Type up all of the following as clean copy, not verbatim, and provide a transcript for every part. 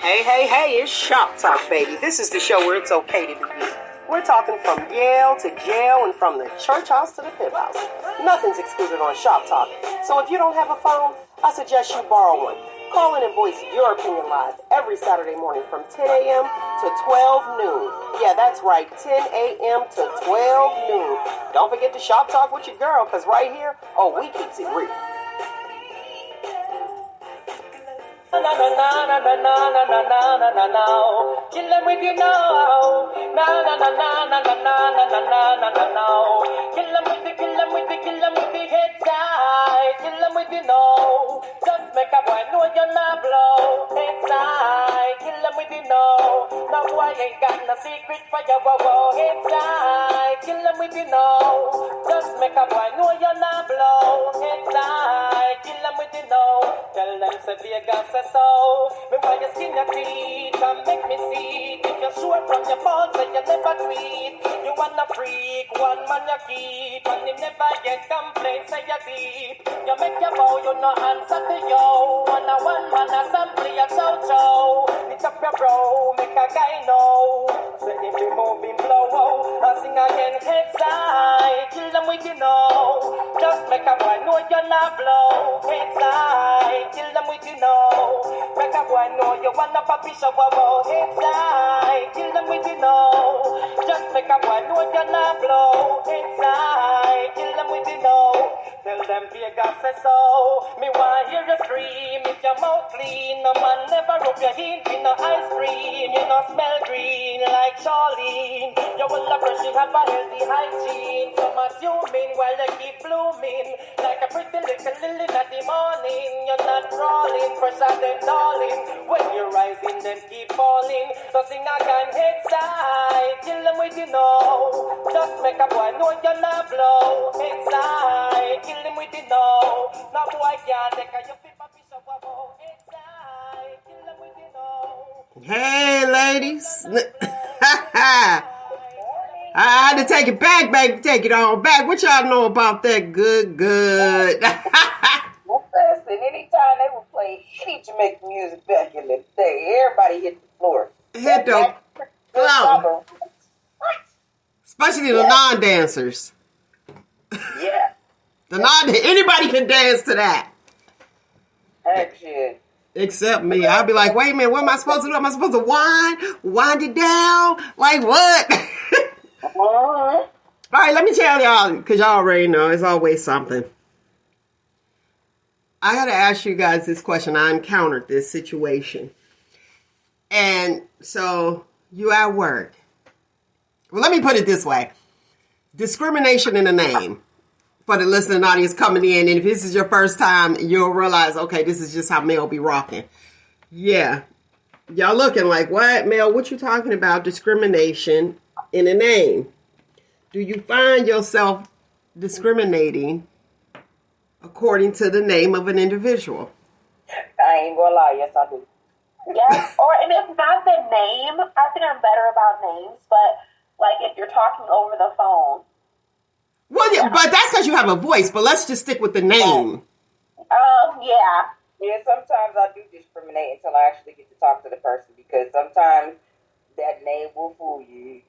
Hey, it's Shop Talk, baby. This is the show where it's okay to be you. We're talking from Yale to jail and from the church house to the pimp house. Nothing's excluded on Shop Talk. So if you don't have a phone, I suggest you borrow one. Call in and voice your opinion live every Saturday morning from 10 a.m. to 12 noon. Yeah, that's right, 10 a.m. to 12 noon. Don't forget to Shop Talk with your girl, because right here, we keeps it real. Na na na na na na na na na na na. Kill them with you now. Na na na na na na na na na na na. Kill them with the head side. Kill them with you now. Just make a boy know you're not blow. Head side. Kill them with you now. Now boy ain't got no secret for your wow. Head side. Kill them with you now. Just make a boy know you're not blow. Head side. Kill them with you now. Tell them say Vegas so. Me why you skin your teeth and make me see. If you're sure from your phone, say you never tweet. You wanna freak, one man you keep, and him never get complaints, say you deep. You make your bow, you no answer to yo. One man assembly a chow. Lift up your bro, make a guy know. Say if you move him blow, I sing again head side. Kill them with you know. Just make a boy know you're not blow. Head side, kill them with you know. Make a boy know you wanna puppy show about head side. Kill them with you know. Just make a boy know you're not blow. Head side, kill them with you know. Tell them Vegas say so. Me want hear you scream if your mouth clean. No man never rub your heel in no ice cream. You no smell green like Charlene. You will brush you have a healthy hygiene. Some assuming while they keep blooming like a pretty little lily at the morning. You're not crawling, fresher than darling. When you're rising, then keep falling. So sing again, head side. Kill them with you know. Just make a boy know you're not blow. Head side. Kill them with you know. No boy can't take a your paper piece of wabo. Head side. Kill them with you know. Hey, ladies. I had to take it back, baby. Take it on back. What y'all know about that good? Well, listen, anytime they would play any Jamaican music back in the day, everybody hit the floor. Hit the floor. Especially the non-dancers. Yeah. Anybody can dance to that. Heck shit. Except me. I'll be like, wait a minute, what am I supposed to do? Am I supposed to wind it down? Like what? All right, let me tell y'all, because y'all already know, it's always something. I got to ask you guys this question. I encountered this situation. And so you at work. Well, let me put it this way. Discrimination in the name for the listening audience coming in. And if this is your first time, you'll realize, okay, this is just how Mel be rocking. Yeah. Y'all looking like, what, Mel? What you talking about? Discrimination in the name. Do you find yourself discriminating according to the name of an individual? I ain't gonna lie, yes I do. Yes, and if not the name, I think I'm better about names, but like if you're talking over the phone. Well, yeah, but that's because you have a voice, but let's just stick with the name. Yeah. Yeah, sometimes I do discriminate until I actually get to talk to the person, because sometimes that name will fool you.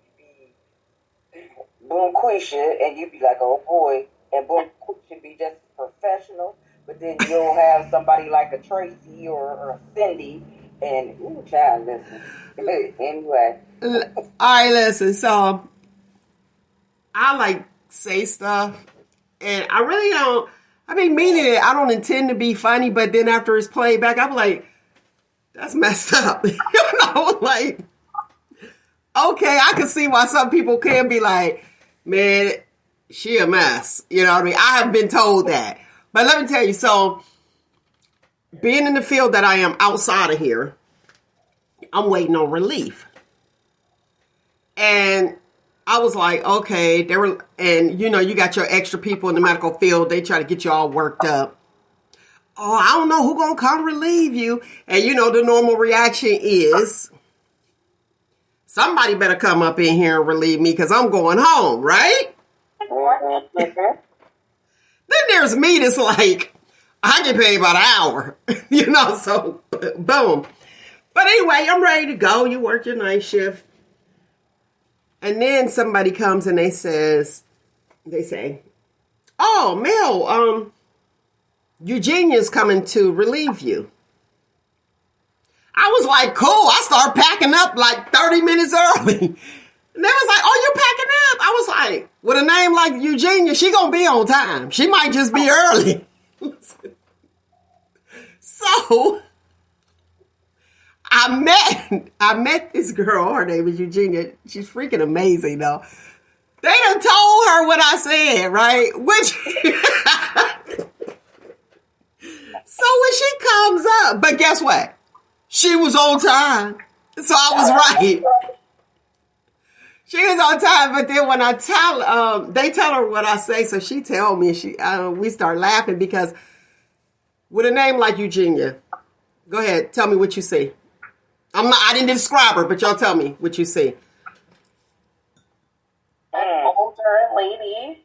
Boom Quisha, and you be like, oh boy, and Boom Quisha be just professional, but then you'll have somebody like a Tracy or a Cindy, and ooh, child, listen. Anyway. All right, listen. So I say stuff, and I really don't. I mean, meaning it. I don't intend to be funny, but then after it's played back, I'm like, that's messed up. Okay, I can see why some people can be like, man, she a mess. You know what I mean? I have been told that. But let me tell you, so being in the field that I am outside of here, I'm waiting on relief. And I was like, okay, you got your extra people in the medical field. They try to get you all worked up. Oh, I don't know who gonna come relieve you. And the normal reaction is, somebody better come up in here and relieve me because I'm going home, right? Then there's me that's like, I get paid by the hour, so boom. But anyway, I'm ready to go. You work your night shift. And then somebody comes and they say, oh, Mel, Eugenia's coming to relieve you. I was like, cool. I start packing up like 30 minutes early. And they was like, oh, you packing up? I was like, with a name like Eugenia, she gonna be on time. She might just be early. So I met this girl. Her name is Eugenia. She's freaking amazing, though. They done told her what I said, right? So when she comes up, but guess what? She was on time. So I was right. She was on time, but then when they tell her what I say, so she tell me, we start laughing because with a name like Eugenia, go ahead, tell me what you see. I didn't describe her, but y'all tell me what you see. An older lady.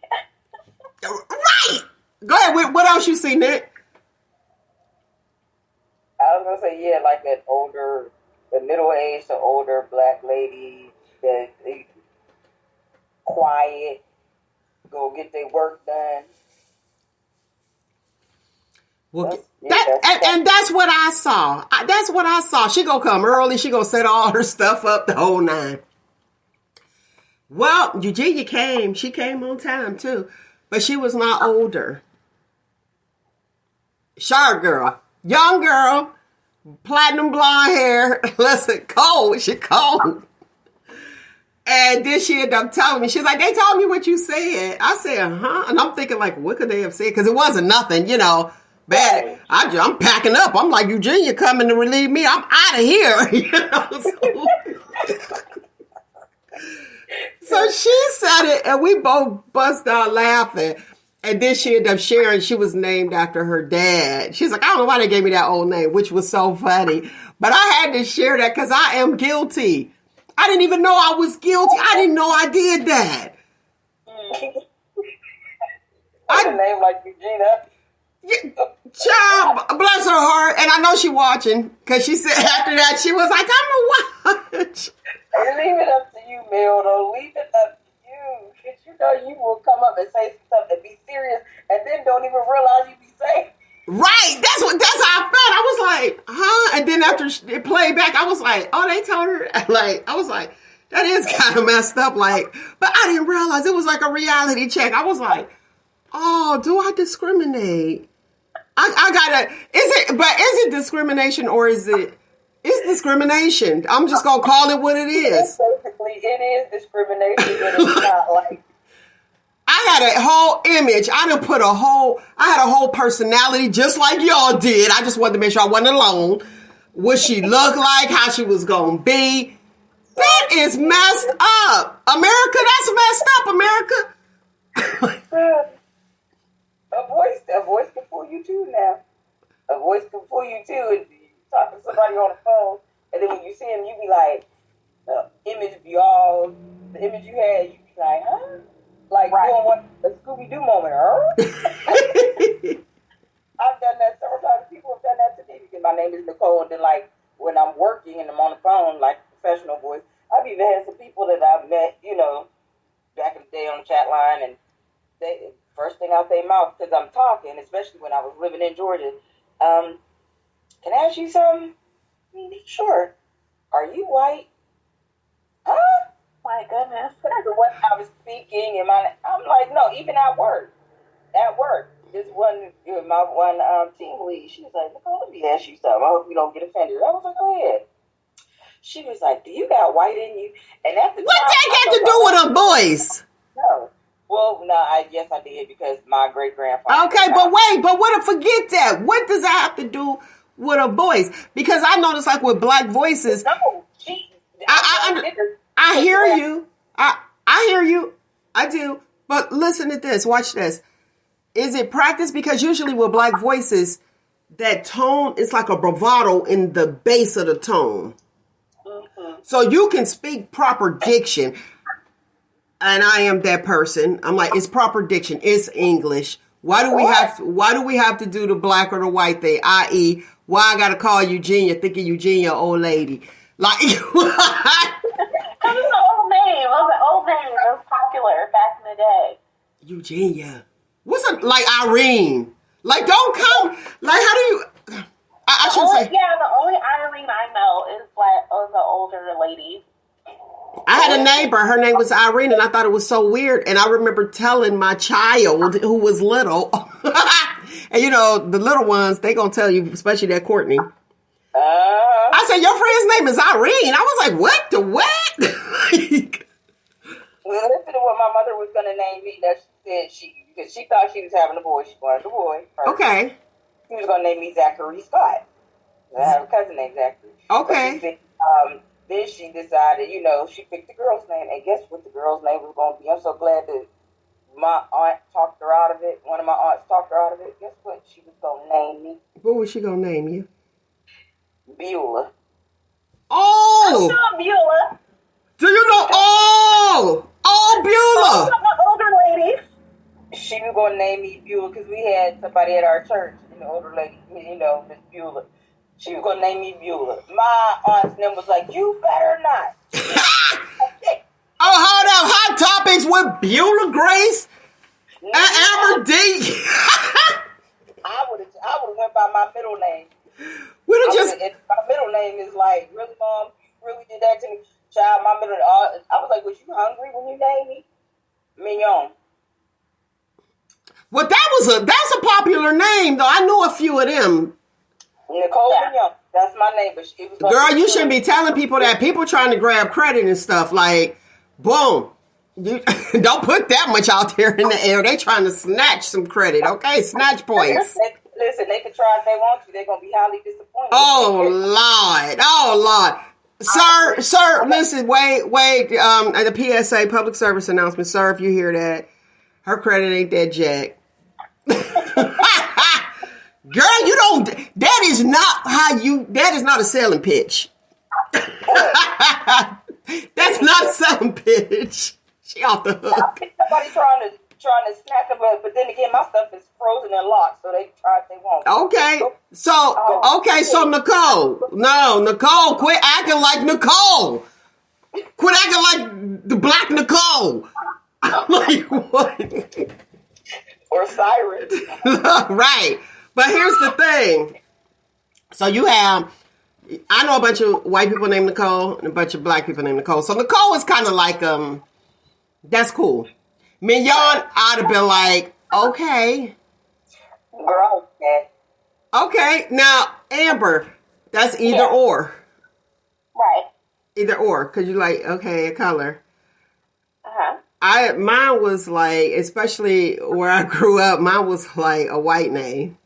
Right! Go ahead, what else you see, Nick? I was gonna say, yeah, like a middle-aged or older black lady that quiet, go get their work done. Well, that's what I saw. That's what I saw. She gonna come early. She gonna set all her stuff up, the whole nine. Well, Eugenia came. She came on time too, but she was not older. Sharp girl, young girl, platinum blonde hair. Listen, cold. She cold. And then she ended up telling me, she's like, they told me what you said. I said, huh? And I'm thinking, like, what could they have said? Because it wasn't nothing, bad. I'm packing up. I'm like, Eugenia coming to relieve me. I'm out of here. So she said it, and we both bust out laughing. And then she ended up sharing she was named after her dad. She's like, I don't know why they gave me that old name, which was so funny. But I had to share that because I am guilty. I didn't even know I was guilty. I didn't know I did that. A name like Eugenia. Yeah, child, bless her heart. And I know she watching because she said after that, she was like, I'm going to watch. Leave it up to you, Mel. Though. Leave it up to you. Because you know you will come up and say stuff and be serious and then don't even realize you be saying. Right. That's how I felt. I was like, huh? And then after it played back, I was like, oh, they told her. Like, I was like, that is kind of messed up. Like, but I didn't realize it was like a reality check. I was like, oh, do I discriminate? I gotta, is it discrimination or it's discrimination? I'm just gonna call it what it is. Basically, it is discrimination, but it's not like. I had a whole image. I had a whole personality just like y'all did. I just wanted to make sure I wasn't alone. What she looked like, how she was gonna be. That is messed up. America, that's messed up, America. A voice can fool you too now. A voice can fool you too. And you talk to somebody on the phone, and then when you see him, you be like, the image you had, you be like, huh? Like doing a Scooby-Doo moment, huh? I've done that several times. People have done that to me because my name is Nicole, and then like when I'm working and I'm on the phone, like professional voice, I've even had some people that I've met, back in the day on the chat line, and they first thing out their mouth because I'm talking, especially when I was living in Georgia. Can I ask you something? Sure. Are you white? Huh? My goodness. The way I was speaking, and I'm like, no, even at work. This my one team lead, she was like, Nicole, let me ask you something. I hope you don't get offended. I was like, go ahead. She was like, do you got white in you? And at the what time, that got to do with a voice? No. Well, no, yes, I did because my great grandfather. Okay, but forget that. What does that have to do with a voice? Because I noticed, like with black voices. No, I hear you. I hear you. I do. But listen to this. Watch this. Is it practice? Because usually with black voices, that tone is like a bravado in the base of the tone. Mm-hmm. So you can speak proper diction. And I am that person. I'm like, it's proper diction. It's English. Why do we have to do the black or the white thing? I.e., Why I gotta call Eugenia, thinking Eugenia old lady. Like, what? Because it's an old name. It was an old name. It was popular back in the day. Eugenia. What's it like Irene? Like, don't come. Like, how do you? I should say. Yeah, the only Irene I know is like the older lady. I had a neighbor. Her name was Irene, and I thought it was so weird. And I remember telling my child who was little, and you know, the little ones, they gonna tell you, especially that Courtney. I said, your friend's name is Irene. I was like, what? The what? Well, listen to what my mother was going to name me. That she said because she thought she was having a boy. She wanted a boy. First. Okay. She was going to name me Zachary Scott. I have a cousin named Zachary. Okay. Said, then she decided, you know, she picked the girl's name. And guess what the girl's name was going to be? I'm so glad that my aunt talked her out of it. One of my aunts talked her out of it. Guess what she was going to name me? What was she going to name you? Beulah. Oh! I saw Beulah. Do you know? Oh! Oh, Beulah! The older lady. She was going to name me Beulah because we had somebody at our church, an older lady, you know, Miss Beulah. She was going to name me Beulah. My aunt's name was like, you better not. Oh, hold up. Hot Topics with Beulah Grace and Amber D. I would have went by my middle name. My middle name is like, really, Mom? You really did that to me? Child, my middle name, I was like, was you hungry when you named me? Mignon. Well, that's a popular name, though. I knew a few of them. Nicole Mignon. That's my name. But it was Girl, you shouldn't be telling people that. People trying to grab credit and stuff. Like, boom. You don't put that much out there in the air. They trying to snatch some credit, okay? Snatch points. Listen, they can try if they want to. They're going to be highly disappointed. Oh, Lord. Oh, Lord. Sir, listen, wait. At the PSA, public service announcement. Sir, if you hear that, her credit ain't that jack. Girl, that is not a selling pitch. That's not a selling pitch. She off the hook. Somebody trying to snatch them up, but then again, my stuff is frozen and locked, so they try if they want. Okay. So Nicole, quit acting like Nicole. Quit acting like the black Nicole. I'm like, what? Or Cyrus. Right. But here's the thing. So I know a bunch of white people named Nicole and a bunch of black people named Nicole. So Nicole is kind of like, that's cool. Mignon, I'd have been like, okay. Girl, okay. Now, Amber, that's either or. Right. Either or. Because you like, okay, a color. Uh-huh. Mine was like, especially where I grew up, mine was like a white name.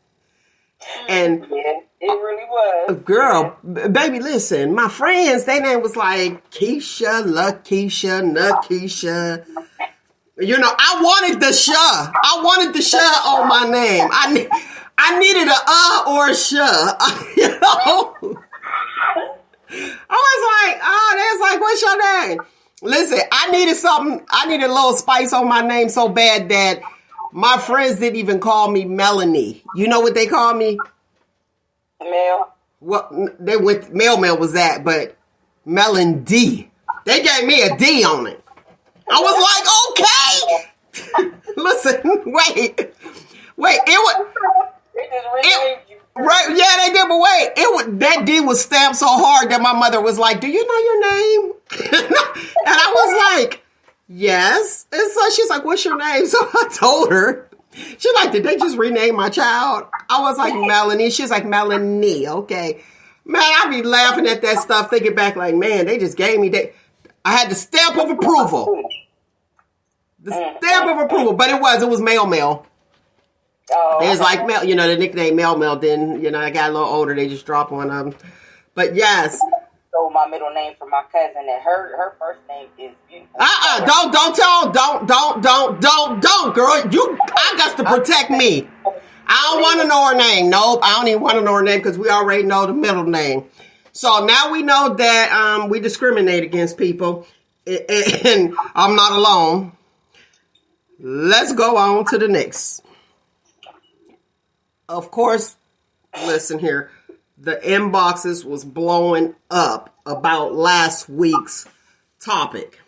And yeah, it really was. Girl, baby, listen, my friends, their name was like Keisha, LaKeisha, Nakisha. You know, I wanted the Sha. I wanted the Sha on my name. I needed a or a Sha. You know? I was like, that's like, what's your name? Listen, I needed a little spice on my name so bad that my friends didn't even call me Melanie. You know what they call me? Mel. Well, they went, Mel was that, but Melon D. They gave me a D on it. I was like, okay. Listen, wait, it was. They just renamed you. Right, yeah, they did, but wait, that D was stamped so hard that my mother was like, do you know your name? And I was like, yes. And so she's like, what's your name? So I told her. She's like, did they just rename my child? I was like, Melanie. She's like, Melanie. Okay. Man, I be laughing at that stuff, thinking back like, man, they just gave me that. I had the stamp of approval. The stamp of approval. But it was Mel. Oh, It's like Mel, you know, the nickname Mel. Then, you know, I got a little older. They just dropped one of them. But yes. Stole my middle name from my cousin, and her first name is beautiful. Don't, girl. I got to protect me. I don't want to know her name. Nope, I don't even want to know her name because we already know the middle name. So now we know that we discriminate against people, and I'm not alone. Let's go on to the next. Of course, listen here. the inboxes was blowing up about last week's topic,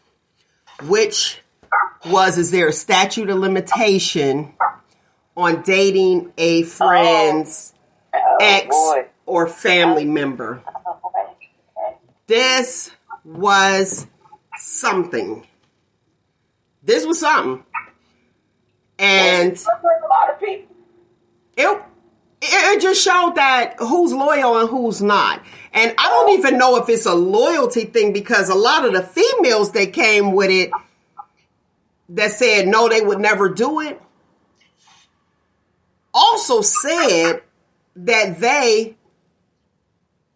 which was, is there a statute of limitation on dating a friend's ex or family member? This was something. This was something. And a lot of people. It just showed that who's loyal and who's not. And I don't even know if it's a loyalty thing, because a lot of the females that came with it that said no, they would never do it, also said that they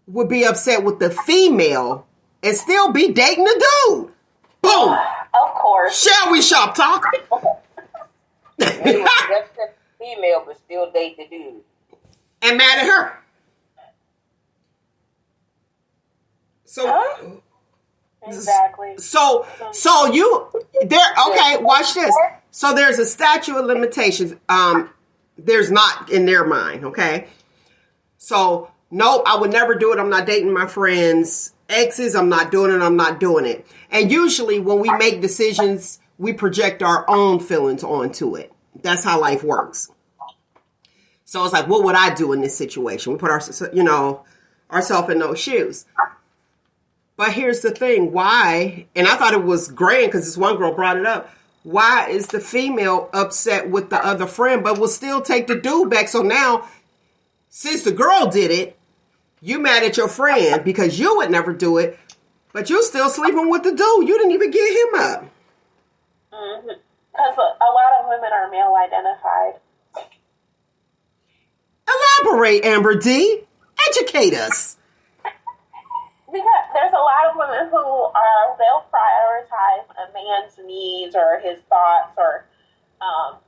would be upset with the female and still be dating the dude. Boom. Of course. Shall we shop talk? That's the female, but still date the dude. And mad at her. So, exactly. So you there? Okay, watch this. So there's a statute of limitations. There's not in their mind. Okay. So nope, I would never do it. I'm not dating my friends' exes. I'm not doing it. I'm not doing it. And usually when we make decisions, we project our own feelings onto it. That's how life works. So it's like, what would I do in this situation? We put ourselves in those shoes. But here's the thing. Why? And I thought it was grand because this one girl brought it up. Why is the female upset with the other friend, but will still take the dude back? So now, since the girl did it, you mad at your friend because you would never do it, but you still sleeping with the dude. You didn't even get him up. Because a lot of women are male identified. Elaborate, Amber D. Educate us. Because there's a lot of women who they'll prioritize a man's needs or his thoughts, or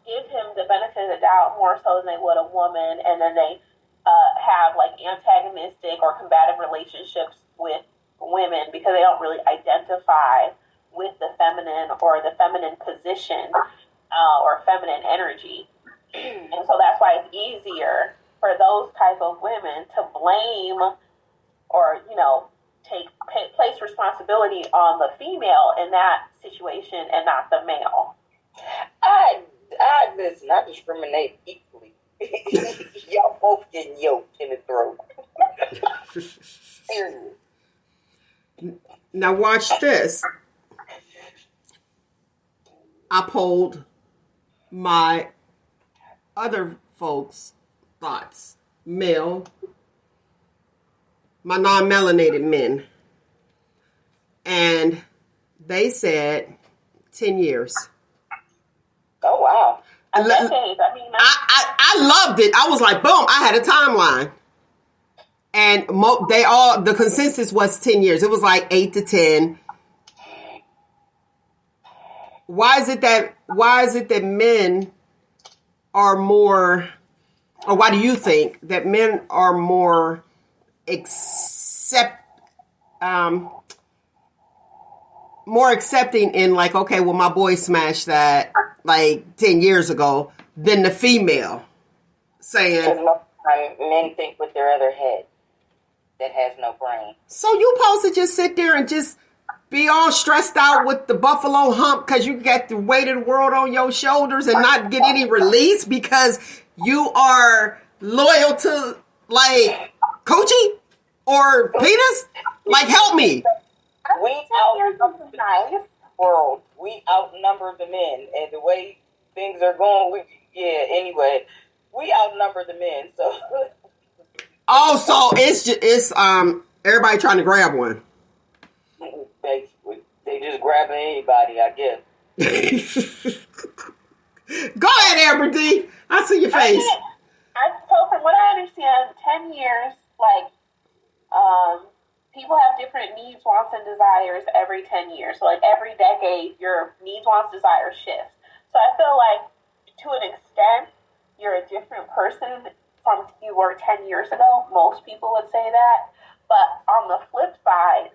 give him the benefit of the doubt more so than they would a woman, and then they have like antagonistic or combative relationships with women because they don't really identify with the feminine or the feminine position or feminine energy. And so that's why it's easier for those type of women to blame or, place responsibility on the female in that situation and not the male. I listen, I discriminate equally. Y'all both getting yoked in the throat. Now watch this. I polled my other folks' thoughts. Male, my non-melanated men. And they said 10 years. Oh, wow. I loved it. I was like, boom, I had a timeline. And the consensus was 10 years. It was like 8 to 10. Why is it that men are more, or why do you think that men are more more accepting in like, okay, well, my boy smashed that like 10 years ago than the female saying, men think with their other head that has no brain. So you supposed to just sit there and just be all stressed out with the buffalo hump because you got the weight of the world on your shoulders and not get any release because you are loyal to like coochie or penis? Like, help me. We outnumber the men, and the way things are going, anyway, we outnumber the men, so. Oh, so it's everybody trying to grab one. Basically, they just grabbing anybody, I guess. Go ahead, Amber D. I see your face. So from what I understand, 10 years, like, people have different needs, wants, and desires every 10 years. So, like, every decade, your needs, wants, desires shift. So I feel like, to an extent, you're a different person from you were 10 years ago. Most people would say that. But on the flip side,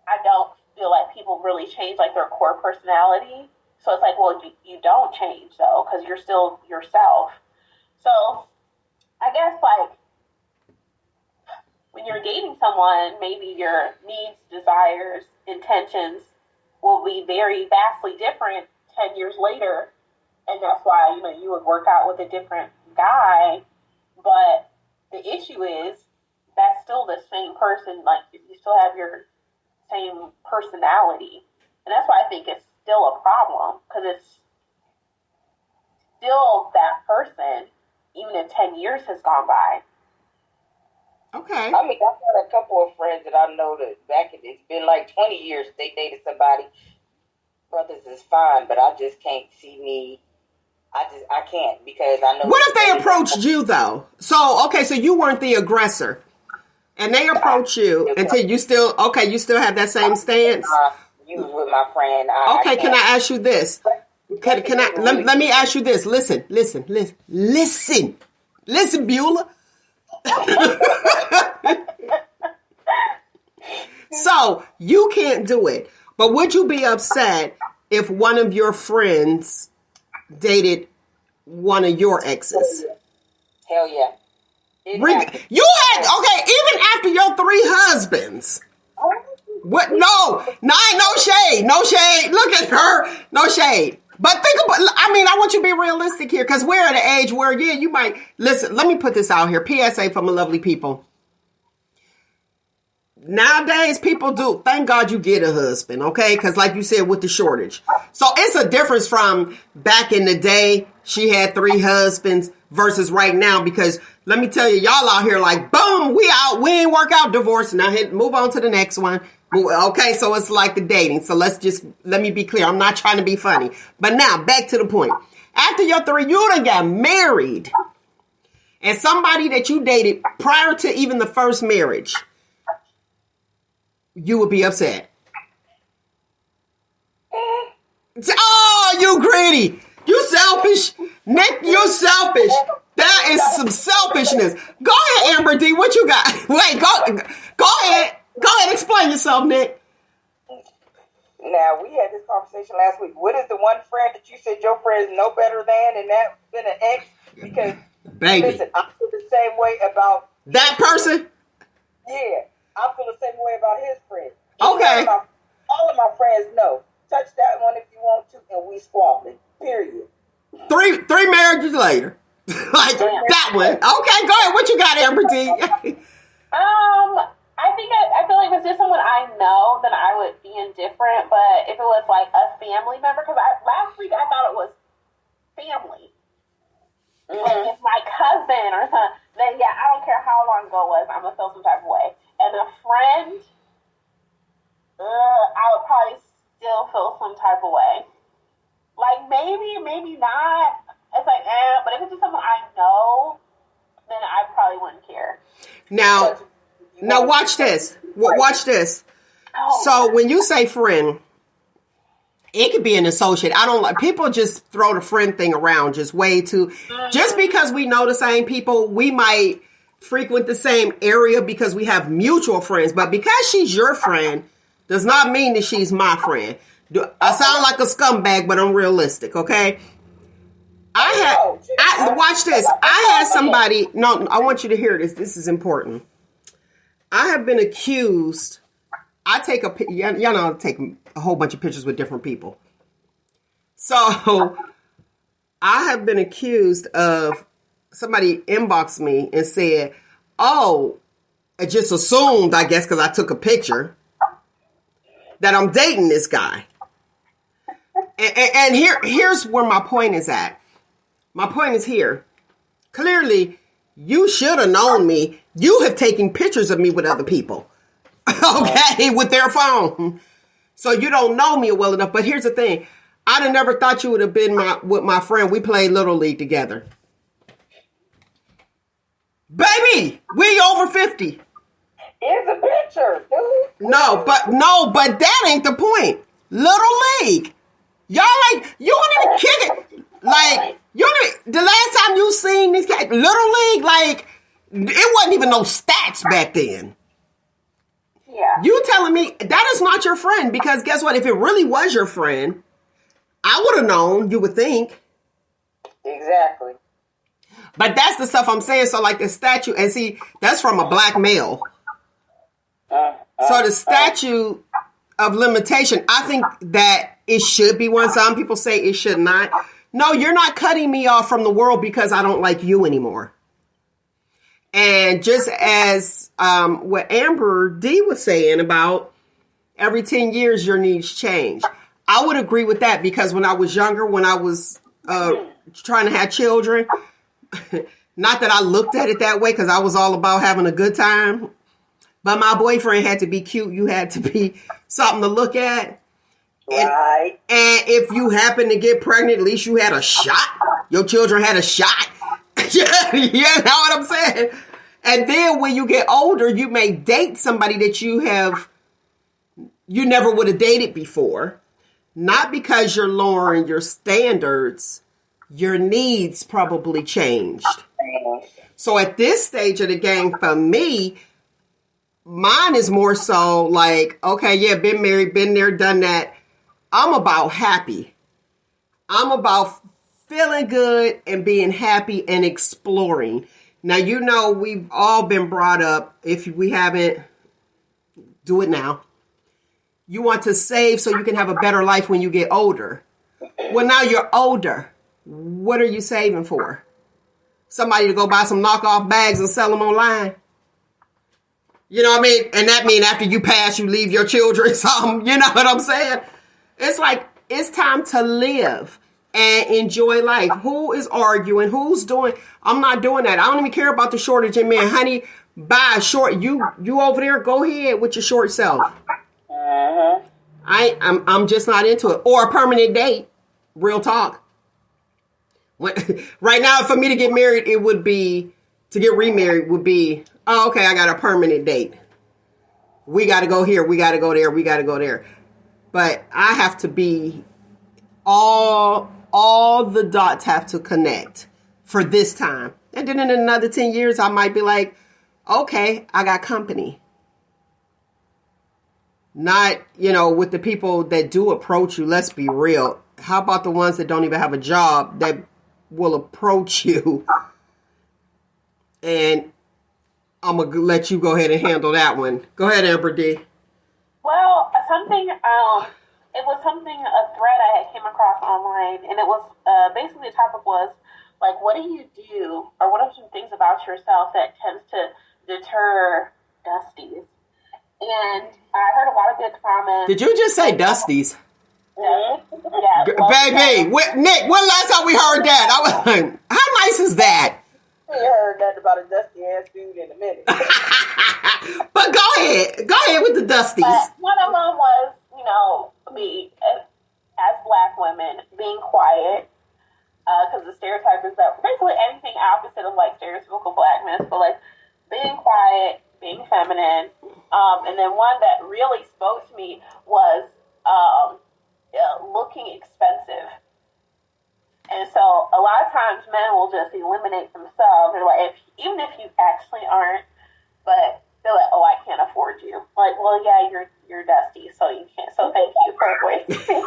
I don't feel like people really change, like, their core personality. So it's like, well, you don't change, though, because you're still yourself. So I guess, like, dating someone, maybe your needs, desires, intentions will be very vastly different 10 years later. And that's why, you would work out with a different guy. But the issue is that's still the same person. Like, you still have your same personality. And that's why I think it's still a problem, because it's still that person, even if 10 years has gone by. Okay. I mean, I've got a couple of friends that I know that it's been like 20 years they dated somebody. Brothers is fine, but I just can't see me. I can't, because I know. What if they approached you though? So you weren't the aggressor, and they approach you until you still have that same stance. You was with my friend. Can I ask you this? Can I let me ask you this? Listen, Beulah. So you can't do it, but would you be upset if one of your friends dated one of your exes? Hell yeah. You had, even after your 3 husbands. What? No shade. Look at her. No shade. But think about, I want you to be realistic here, because we're at an age where, you might, listen, let me put this out here. PSA for my lovely people. Nowadays, people do, thank God you get a husband, okay? Because like you said, with the shortage. So it's a difference from back in the day, she had 3 husbands versus right now, because let me tell you, y'all out here like, boom, we ain't work out, divorce. Now move on to the next one. Okay, so it's like the dating. So let me be clear. I'm not trying to be funny. But now, back to the point. After your 3, you done got married. And somebody that you dated prior to even the first marriage, you would be upset. Oh, you greedy. You selfish. Nick, you selfish. That is some selfishness. Go ahead, Amber D. What you got? Wait, go ahead. Go ahead, explain yourself, Nick. Now, we had this conversation last week. What is the one friend that you said your friend is no better than, and that's been an ex? Because, baby, listen, I feel the same way about that person. Yeah, I feel the same way about his friend. Okay. All of my friends know. Touch that one if you want to, and we squabbling. Period. 3 marriages later. Like that one. Okay, go ahead. What you got, Amber D? I feel like if it's just someone I know, then I would be indifferent. But if it was like a family member, because last week I thought it was family. Mm-hmm. Like if my cousin or something, then yeah, I don't care how long ago it was, I'm gonna feel some type of way. And a friend, I would probably still feel some type of way. Like maybe not. It's like, but if it's just someone I know, then I probably wouldn't care. Now watch this. Watch this. So when you say friend, it could be an associate. I don't like, people just throw the friend thing around just way too. Just because we know the same people, we might frequent the same area because we have mutual friends. But because she's your friend, does not mean that she's my friend. I sound like a scumbag, but I'm realistic, okay? Watch this. I had somebody, no, I want you to hear this. This is important. I have been accused. Y'all know I take a whole bunch of pictures with different people. So I have been accused of, somebody inboxed me and said, oh, I just assumed, I guess, because I took a picture, that I'm dating this guy. And here's where my point is at. My point is here. Clearly, you should have known me. You have taken pictures of me with other people. Okay, with their phone. So you don't know me well enough. But here's the thing. I'd have never thought you would have been with my friend. We played Little League together. Baby, we over 50. Here's a picture, dude. No, but that ain't the point. Little League. Y'all like, you don't even kick it. Like, the last time you seen this guy, Little League, like, it wasn't even no stats back then. Yeah. You telling me that is not your friend, because guess what? If it really was your friend, I would have known, you would think. Exactly. But that's the stuff I'm saying. So like the statue, and see, that's from a black male. So the statute of limitation, I think that it should be one. Some people say it should not. No, you're not cutting me off from the world because I don't like you anymore. And just as what Amber D was saying about every 10 years, your needs change. I would agree with that because when I was younger, when I was trying to have children, not that I looked at it that way because I was all about having a good time, but my boyfriend had to be cute. You had to be something to look at. Right. And if you happen to get pregnant, at least you had a shot. Your children had a shot. You know what I'm saying? And then when you get older, you may date somebody that you never would have dated before. Not because you're lowering your standards, your needs probably changed. So at this stage of the game, for me, mine is more so like, okay, yeah, been married, been there, done that. I'm about happy. I'm about feeling good and being happy and exploring. Now, you know, we've all been brought up. If we haven't, do it now. You want to save so you can have a better life when you get older. Well, now you're older. What are you saving for? Somebody to go buy some knockoff bags and sell them online? You know what I mean? And that means after you pass, you leave your children something. You know what I'm saying? It's like, it's time to live and enjoy life. Who is arguing? Who's doing? I'm not doing that. I don't even care about the shortage in men. Honey, buy a short. You over there, go ahead with your short self. I'm just not into it. Or a permanent date. Real talk. Right now, for me to get married, it would be, to get remarried would be, oh, okay, I got a permanent date. We got to go here. We got to go there. We got to go there. But I have to be, all the dots have to connect for this time. And then in another 10 years, I might be like, okay, I got company. Not, with the people that do approach you, let's be real. How about the ones that don't even have a job that will approach you? And I'm going to let you go ahead and handle that one. Go ahead, Amber D. Well, it was a thread I had came across online, and it was basically the topic was like, what do you do, or what are some things about yourself that tends to deter dusties? And I heard a lot of good comments. Did you just say dusties? Yeah. Baby, Nick, when last time we heard that? I was like, how nice is that? We heard nothing about a dusty ass dude in a minute. But go ahead with the dusties. But one of them was, me as Black women being quiet, because the stereotype is that basically anything opposite of like stereotypical Blackness, but like being quiet, being feminine, and then one that really spoke to me was looking expensive. And so a lot of times men will just eliminate themselves. They're like, even if you actually aren't, but they're like, oh, I can't afford you. Like, well, yeah, you're dusty, so you can't. So thank you for wasting.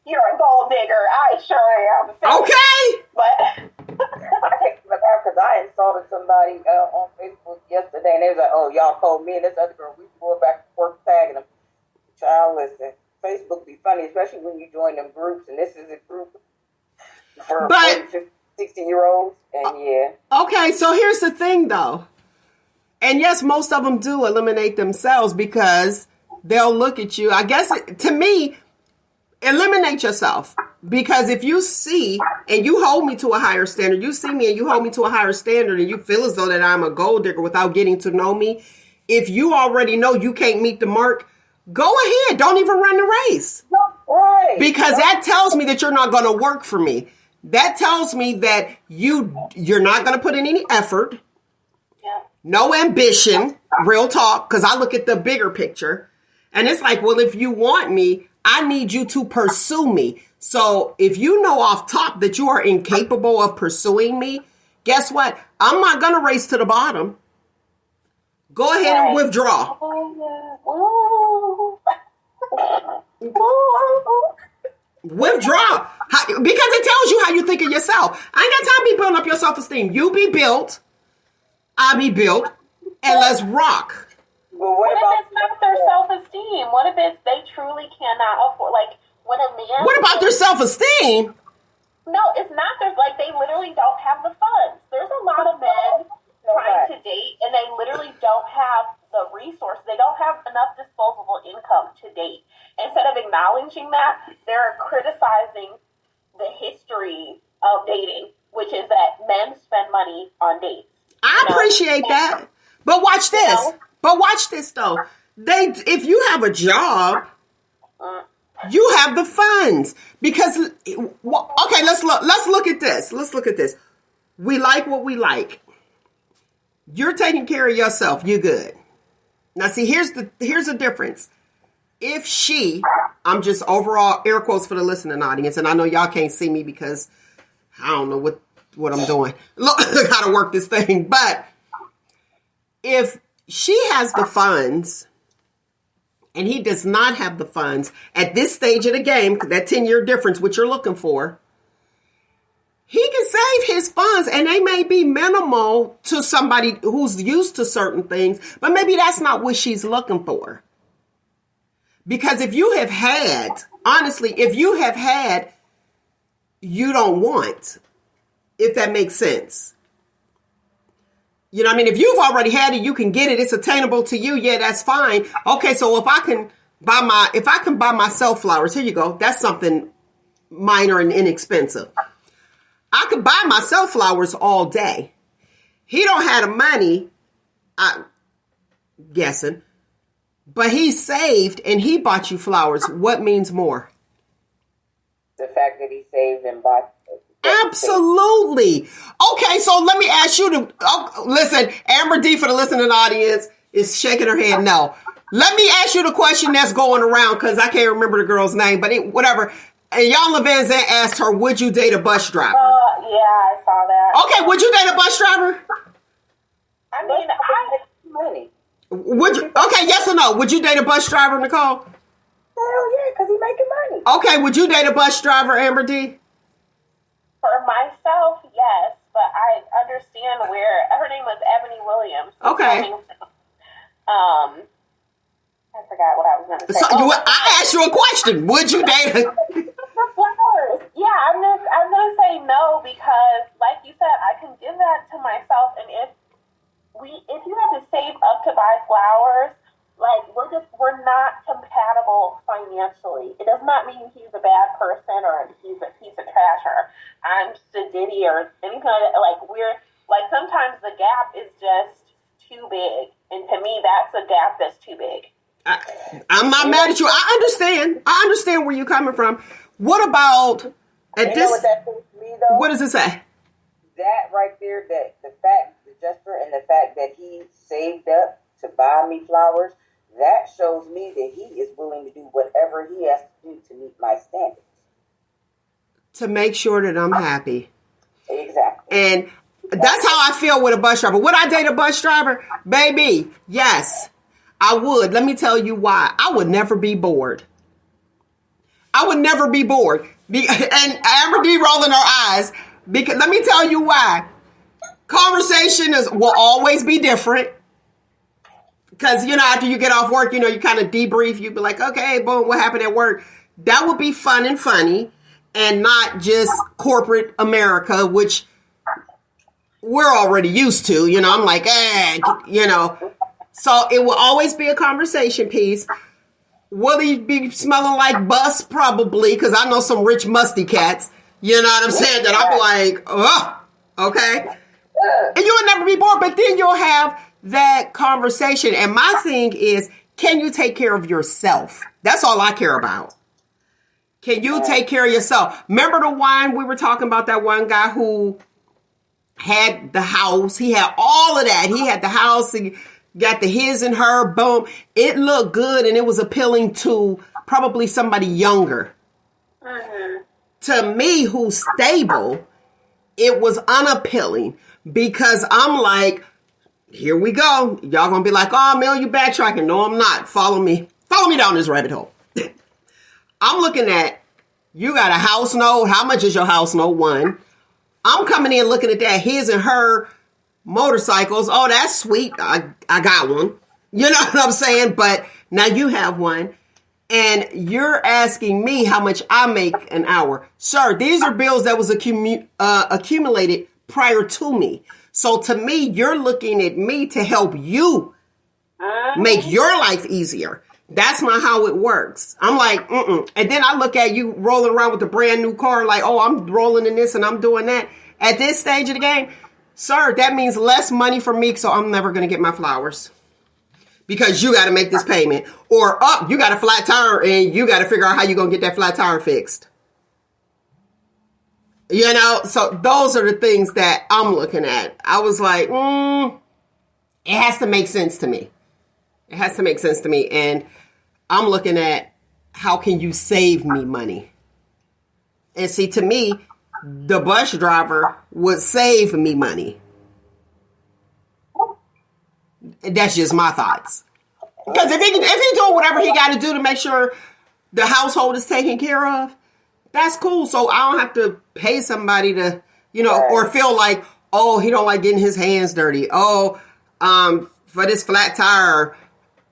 You're a gold digger. I sure am. Okay. But because I insulted somebody on Facebook yesterday, and they was like, oh, y'all called me and this other girl. We go back and forth tagging them. Child, listen, Facebook be funny, especially when you join them groups, and this is a group for 60-year-olds, and yeah. Okay, so here's the thing, though. And yes, most of them do eliminate themselves because they'll look at you. I guess, to me, eliminate yourself. Because if you see, and you hold me to a higher standard, you see me and you hold me to a higher standard, and you feel as though that I'm a gold digger without getting to know me, if you already know you can't meet the mark, go ahead. Don't even run the race. Right. Because that tells me that you're not going to work for me. That tells me that you're not going to put in any effort. yeah. No ambition, real talk, because I look at the bigger picture. And it's like, well, if you want me, I need you to pursue me. So if you know off top that you are incapable of pursuing me, guess what? I'm not going to race to the bottom. Go ahead and withdraw. Withdraw. Because it tells you how you think of yourself. I ain't got time to be building up your self-esteem. You be built. I be built. And let's rock. Well, What if it's not their self-esteem? What if it's they truly cannot afford? Like when a man. What about their self-esteem? No, it's not. There's like they literally don't have the funds. There's a lot of men trying to date, and they literally don't have the resources. They don't have enough disposable income to date. Instead of acknowledging that, they're criticizing the history of dating, which is that men spend money on dates. I appreciate that, but watch this. But watch this though. If you have a job. You have the funds because okay. Let's look at this. Let's look at this. We like what we like. You're taking care of yourself. You're good. Now, see, here's the difference. If I'm just overall air quotes for the listening audience, and I know y'all can't see me because I don't know what I'm doing. Look how to work this thing. But if she has the funds. And he does not have the funds at this stage of the game, that 10-year difference, which you're looking for, he can save his funds and they may be minimal to somebody who's used to certain things, but maybe that's not what she's looking for. Because if you have had, honestly, you don't want, if that makes sense. You know what I mean? If you've already had it, you can get it. It's attainable to you. Yeah, that's fine. Okay, so if I can buy myself flowers, here you go. That's something minor and inexpensive. I could buy myself flowers all day. He don't have the money, I'm guessing, but he saved and he bought you flowers. What means more? The fact that he saved and bought. Absolutely. Okay, so let me ask you to listen. Amber D, for the listening audience, is shaking her head no. Let me ask you the question that's going around because I can't remember the girl's name, but whatever. And Iyanla Vanzant asked her, "Would you date a bus driver?" Yeah, I saw that. Okay, would you date a bus driver? I mean, money. Would you? Okay, yes or no? Would you date a bus driver, Nicole? Hell yeah, because he's making money. Okay, would you date a bus driver, Amber D? For myself, yes, but I understand where her name was Ebony Williams. Okay. I forgot what I was going to say. So I asked you a question. Would you date a flowers? Yeah, I'm gonna say no because, like you said, I can give that to myself, and if you have to save up to buy flowers, like we're not compatible financially. It does not mean he's a bad person or he's a piece of trash or I'm sedity or anything like that. Like sometimes the gap is just too big, and to me, that's a gap that's too big. I'm not mad at you. I understand where you're coming from. What about at this? Know what that means to me, though? What does it say? That right there, that the gesture and the fact that he saved up to buy me flowers, that shows me that he is willing to do whatever he has to do to meet my standards. To make sure that I'm happy. Exactly. And that's how I feel with a bus driver. Would I date a bus driver? Baby, yes, I would. Let me tell you why. I would never be bored. I would never be bored. And Amber D rolling her eyes. Because let me tell you why. Conversation will always be different. Because, after you get off work, you kind of debrief. You be like, okay, boom, what happened at work? That would be fun and funny and not just corporate America, which we're already used to. I'm like, So it will always be a conversation piece. Will he be smelling like bus? Probably, because I know some rich musty cats. You know what I'm saying? That I'm like, oh, okay. And you'll never be bored, but then you'll have that conversation. And my thing is, can you take care of yourself? That's all I care about. Can you take care of yourself? Remember the one we were talking about, that one guy who had the house. He had all of that. He had the house. He got the his and her. Boom. It looked good and it was appealing to probably somebody younger. Mm-hmm. To me, who's stable, it was unappealing because I'm like, here we go. Y'all gonna be like, oh, Mel, you backtracking. No, I'm not. Follow me down this rabbit hole. I'm looking at, you got a house note. How much is your house note? One. I'm coming in looking at that his and her motorcycles. Oh, that's sweet. I got one. You know what I'm saying? But now you have one. And you're asking me how much I make an hour. Sir, these are bills that was accumulated prior to me. So to me, you're looking at me to help you make your life easier. That's not how it works. I'm like, And then I look at you rolling around with a brand new car like, oh, I'm rolling in this and I'm doing that. At this stage of the game, sir, that means less money for me, so I'm never going to get my flowers. Because you got to make this payment. Or, you got a flat tire and you got to figure out how you're going to get that flat tire fixed. You know, so those are the things that I'm looking at. I was like, it has to make sense to me. It has to make sense to me. And I'm looking at how can you save me money? And see, to me, the bus driver would save me money. That's just my thoughts. Because if he doing whatever he got to do to make sure the household is taken care of, that's cool. So I don't have to pay somebody to, or feel like, oh, he don't like getting his hands dirty. Oh, for this flat tire,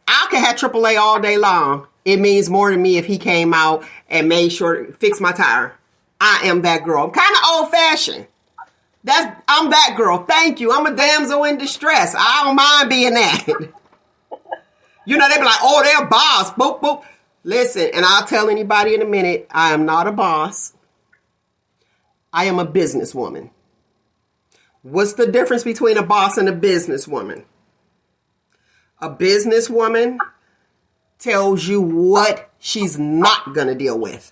I can have AAA all day long. It means more to me if he came out and made sure to fix my tire. I am that girl. I'm kind of old fashioned. I'm that girl. Thank you. I'm a damsel in distress. I don't mind being that. They be like, oh, they're a boss. Boop, boop. Listen, and I'll tell anybody in a minute, I am not a boss. I am a businesswoman. What's the difference between a boss and a businesswoman? A businesswoman tells you what she's not going to deal with.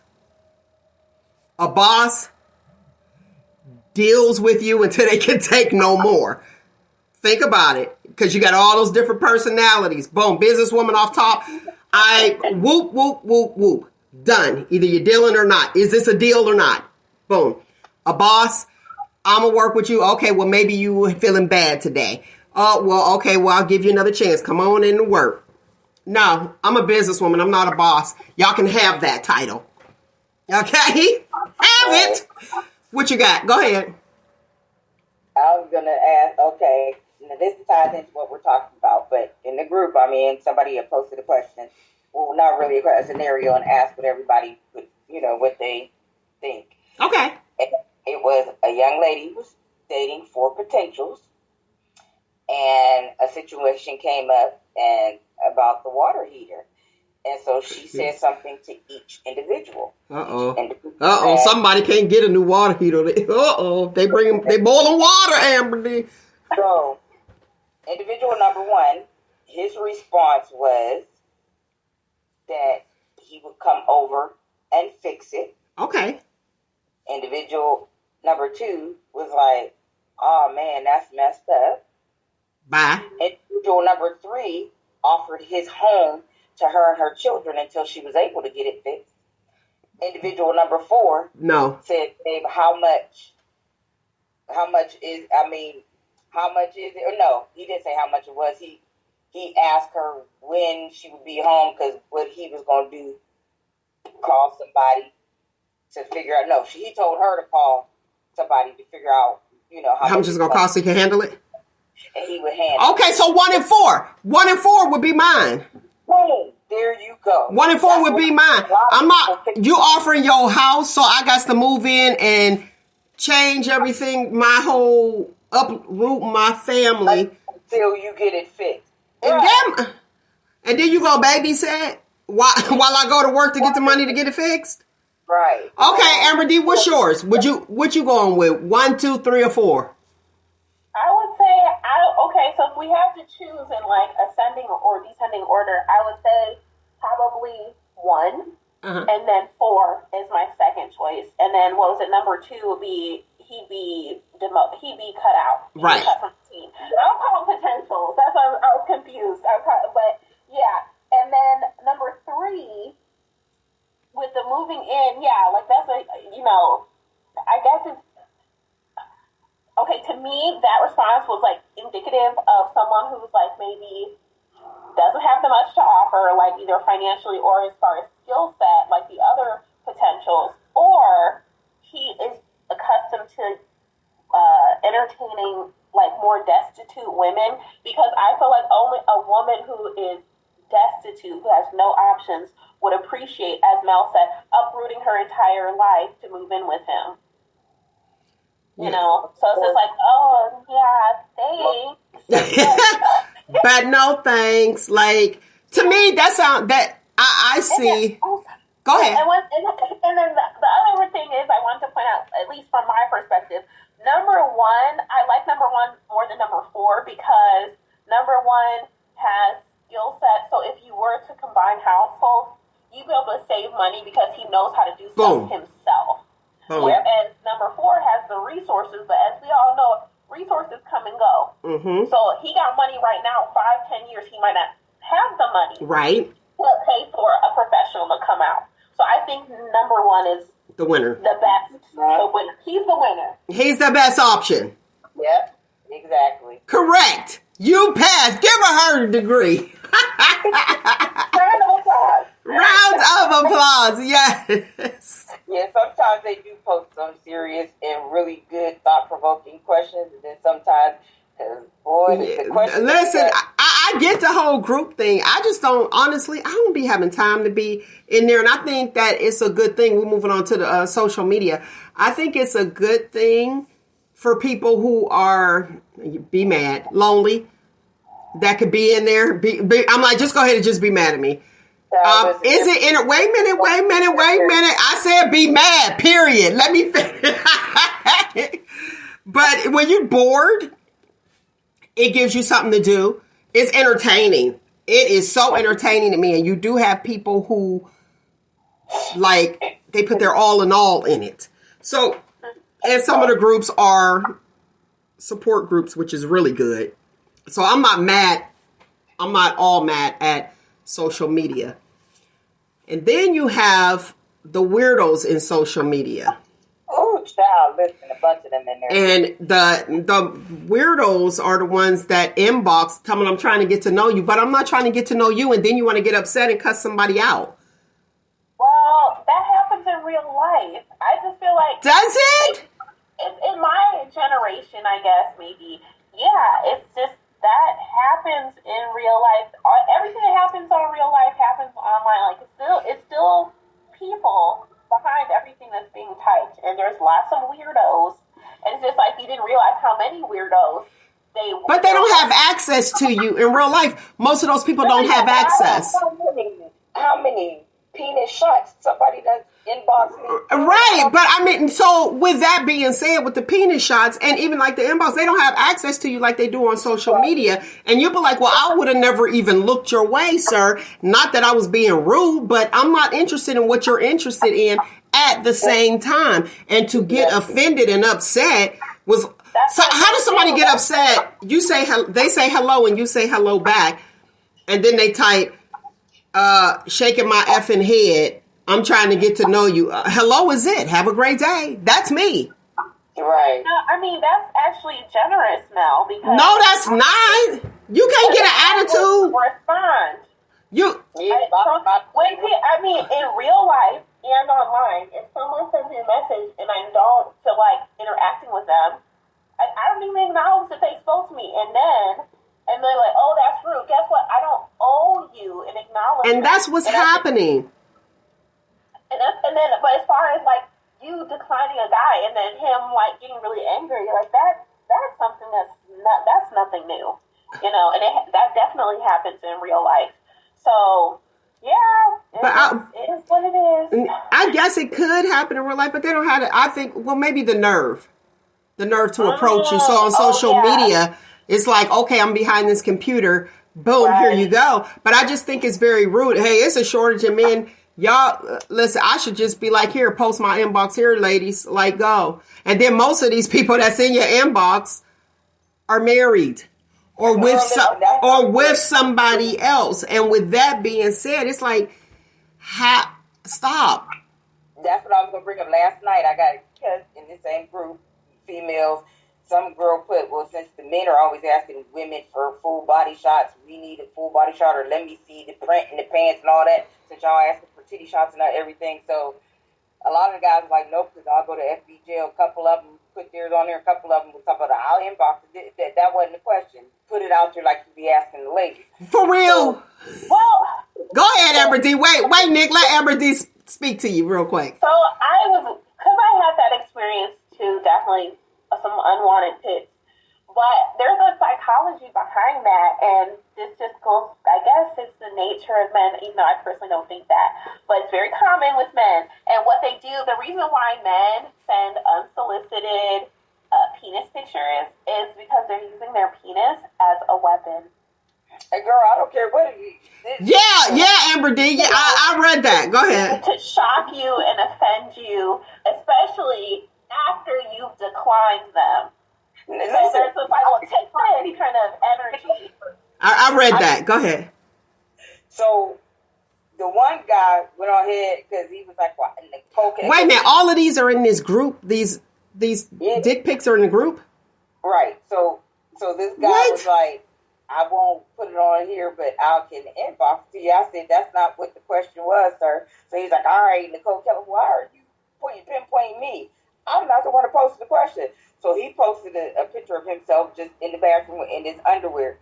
A boss deals with you until they can take no more. Think about it, because you got all those different personalities. Boom, businesswoman off top. Whoop, whoop, whoop, whoop. Done. Either you're dealing or not. Is this a deal or not? Boom. A boss, I'm going to work with you. Okay, well, maybe you were feeling bad today. Oh, well, okay, well, I'll give you another chance. Come on in to work. No, I'm a businesswoman. I'm not a boss. Y'all can have that title. Okay? Have it. What you got? Go ahead. I was going to ask, okay, now this ties into what we're talking about, but in the group, somebody had posted a question. Well, not really a scenario, and asked what everybody would, what they think. Okay. And it was a young lady who was dating 4 potentials, and a situation came up and about the water heater. And so she said something to each individual. Somebody can't get a new water heater. They boiling water, Amber. So, individual number 1, his response was that he would come over and fix it. Okay. Individual number 2 was like, oh man, that's messed up. Bye. Individual number 3 offered his home to her and her children until she was able to get it fixed. Individual number 4 said, babe, how much is it? Or no, he didn't say how much it was. He asked her when she would be home, because what he was going to do, call somebody to figure out. No, he told her to call somebody to figure out, how much it's going to cost so he can handle it. And he would handle it. Okay, so 1 and 4. 1 and 4 would be mine. Boom. There you go. 1 and 4 would be mine. I'm not. You offering your house, so I got to move in and change everything. My whole uproot my family until you get it fixed. And then you go babysit while I go to work to get the money to get it fixed. Right. Okay, Amber D, what's yours? What you going with? 1, 2, 3, or 4? I would say so if we have to choose in like ascending or descending order, I would say probably 1, and then 4 is my second choice, and then what was it? Number 2 would be he'd be cut out. Right. Cut from the team. I'll call him potentials. That's why I was confused. But yeah, and then number 3 with the moving in, like that's I guess it's. Okay, to me, that response was, like, indicative of someone who's, like, maybe doesn't have that much to offer, like, either financially or as far as skill set, like the other potentials, or he is accustomed to entertaining like more destitute women, because I feel like only a woman who is destitute, who has no options, would appreciate, as Mel said, uprooting her entire life to move in with him. You know, so it's just like, oh yeah, thanks. But no thanks. Like, to me, that sound that I see. Go ahead. And then the other thing is, I want to point out, at least from my perspective, number one, I like number one more than number four, because number one has skill set. So if you were to combine households, you'd be able to save money because he knows how to do stuff himself. Boom. Whereas number four has the resources, but as we all know, resources come and go. Mm-hmm. So he got money right now. 5-10 years, he might not have the money. Right. To pay for a professional to come out. So I think number one is the winner. The best. The winner. He's the winner. He's the best option. Yep, exactly. Correct. You passed. Give her a degree. Round of applause. Round of applause. Yes. Yeah, sometimes they do post some serious and really good, thought-provoking questions, and then sometimes, the questions... Listen, I get the whole group thing. I just don't, honestly, I don't be having time to be in there, and I think that it's a good thing. We're moving on to the social media. I think it's a good thing for people who are, be mad, lonely, that could be in there. I'm like, just go ahead and just be mad at me. Is it in it? Wait a minute. I said be mad, period. Let me finish. But when you're bored, it gives you something to do. It's entertaining. It is so entertaining to me. And you do have people who, like, they put their all in all in it. So, and some of the groups are support groups, which is really good. So I'm not mad. I'm not all mad at social media. And then you have the weirdos in social media. Oh, child, listen, a bunch of them in there. And the weirdos are the ones that inbox, tell me I'm trying to get to know you, but I'm not trying to get to know you, and then you want to get upset and cuss somebody out. Well, that happens in real life. I just feel like... Does it? It's in my generation, I guess, maybe. Yeah, it's just... that happens in real life. Everything that happens on real life happens online. Like, it's still people behind everything that's being typed, and there's lots of weirdos. And it's just like you didn't realize how many weirdos But they don't have access to you in real life. Most of those people don't have access. How many penis shots somebody does inbox me? Right, but I mean, so with that being said, with the penis shots and even like the inbox, they don't have access to you like they do on social media. And you'll be like, well, I would have never even looked your way, sir. Not that I was being rude, but I'm not interested in what you're interested in at the same time. And to get offended and upset was... So how does somebody get upset? You say, they say hello and you say hello back. And then they type, shaking my effing head. I'm trying to get to know you. Hello is it. Have a great day. That's me. Right. No, I mean, that's actually generous, Mel. Because no, that's not. You can't get an attitude. Respond. You. I mean, in real life and online, if someone sends me a message and I don't feel like interacting with them, I don't even acknowledge that they spoke to me. And they're like, oh, that's rude. Guess what? I don't owe you an acknowledgement. And that's what's happening. But as far as like you declining a guy and then him like getting really angry, like that's something that's nothing new, you know. And that definitely happens in real life. So yeah, it is what it is. I guess it could happen in real life, but they don't have it. I think, well, maybe the nerve to approach you. So on social media, it's like, okay, I'm behind this computer. Boom, Here you go. But I just think it's very rude. Hey, it's a shortage of men. Y'all, listen, I should just be like, here, post my inbox here, ladies. Like, go. And then most of these people that's in your inbox are married or with somebody else. And with that being said, it's like, stop. That's what I was going to bring up last night. I got a cousin in the same group, females. Some girl put, well, since the men are always asking women for full body shots, we need a full body shot, or let me see the print in the pants and all that, since y'all asking for titty shots and everything. So a lot of the guys are like, nope, because I'll go to FB jail. A couple of them put theirs on there. A couple of them was talking about, I'll inbox it. That wasn't the question. Put it out there like you be asking the ladies. For real. Well, Go ahead, Amber D. Wait, Nick. Let Amber D speak to you real quick. so because I had that experience too, definitely some unwanted pics. But there's a psychology behind that, and this just goes, I guess it's the nature of men, even though I personally don't think that. But it's very common with men. And what they do, the reason why men send unsolicited penis pictures is because they're using their penis as a weapon. Hey, girl, I don't care what it is. Yeah, Amber D. Yeah, I read that. Go ahead. To shock you and offend you, especially after you've declined them. So there's a take any kind of energy. I read that. Go ahead. So the one guy went on ahead because he was like, "What?" Wait a minute. All of these are in this group. These dick pics are in the group. Right. So this guy was like, "I won't put it on here, but I can inbox to you." I said, "That's not what the question was, sir." So he's like, "All right, Nicole Kelly, why are you pinpointing me? I'm not the one to post the question." So he posted a picture of himself just in the bathroom in his underwear.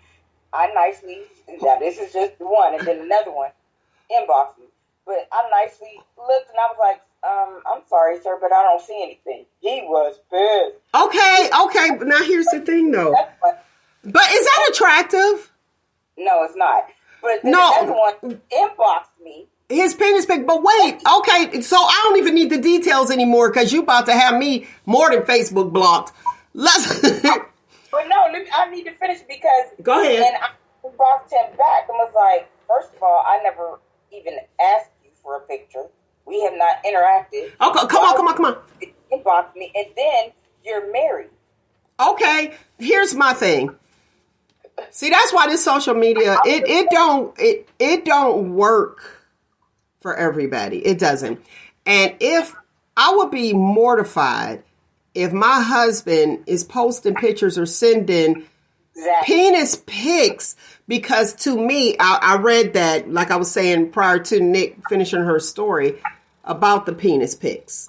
I nicely, now this is just the one, and then another one inboxed me. But I nicely looked and I was like, I'm sorry, sir, but I don't see anything. He was pissed. Okay. But now here's the thing, though. But is that attractive? No, it's not. But then No. another one inboxed me. His penis pic. But wait. Okay. So I don't even need the details anymore because you about to have me more than Facebook blocked. Let's. But no, I need to finish because... Go ahead. And I inboxed him back and was like, first of all, I never even asked you for a picture. We have not interacted. Okay, come on. Inbox me, and then you're married. Okay, here's my thing. See, that's why this social media it don't work for everybody. It doesn't. And if I would be mortified if my husband is posting pictures or sending penis pics, because to me, I read that, like I was saying prior to Nick finishing her story about the penis pics.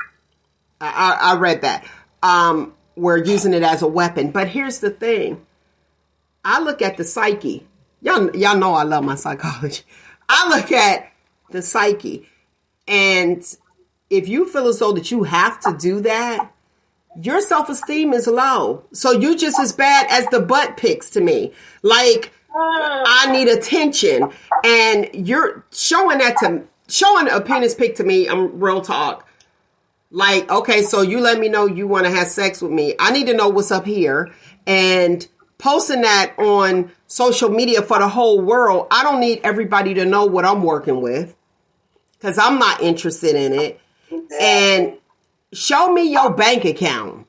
I read that. We're using it as a weapon. But here's the thing. I look at the psyche. Y'all know I love my psychology. I look at the psyche. And if you feel as though that you have to do that, your self-esteem is low. So you just as bad as the butt pics to me. Like, I need attention. And you're showing a penis pic to me, I'm real talk. Like, okay, so you let me know you want to have sex with me. I need to know what's up here. And posting that on social media for the whole world, I don't need everybody to know what I'm working with because I'm not interested in it. And show me your bank account.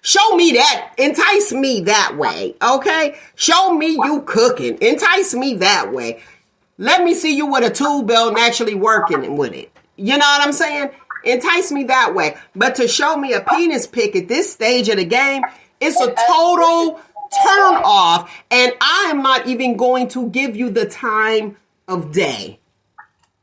Show me that. Entice me that way. Okay? Show me you cooking. Entice me that way. Let me see you with a tool belt and actually working with it. You know what I'm saying? Entice me that way. But to show me a penis pic at this stage of the game, it's a total turn off. And I am not even going to give you the time of day.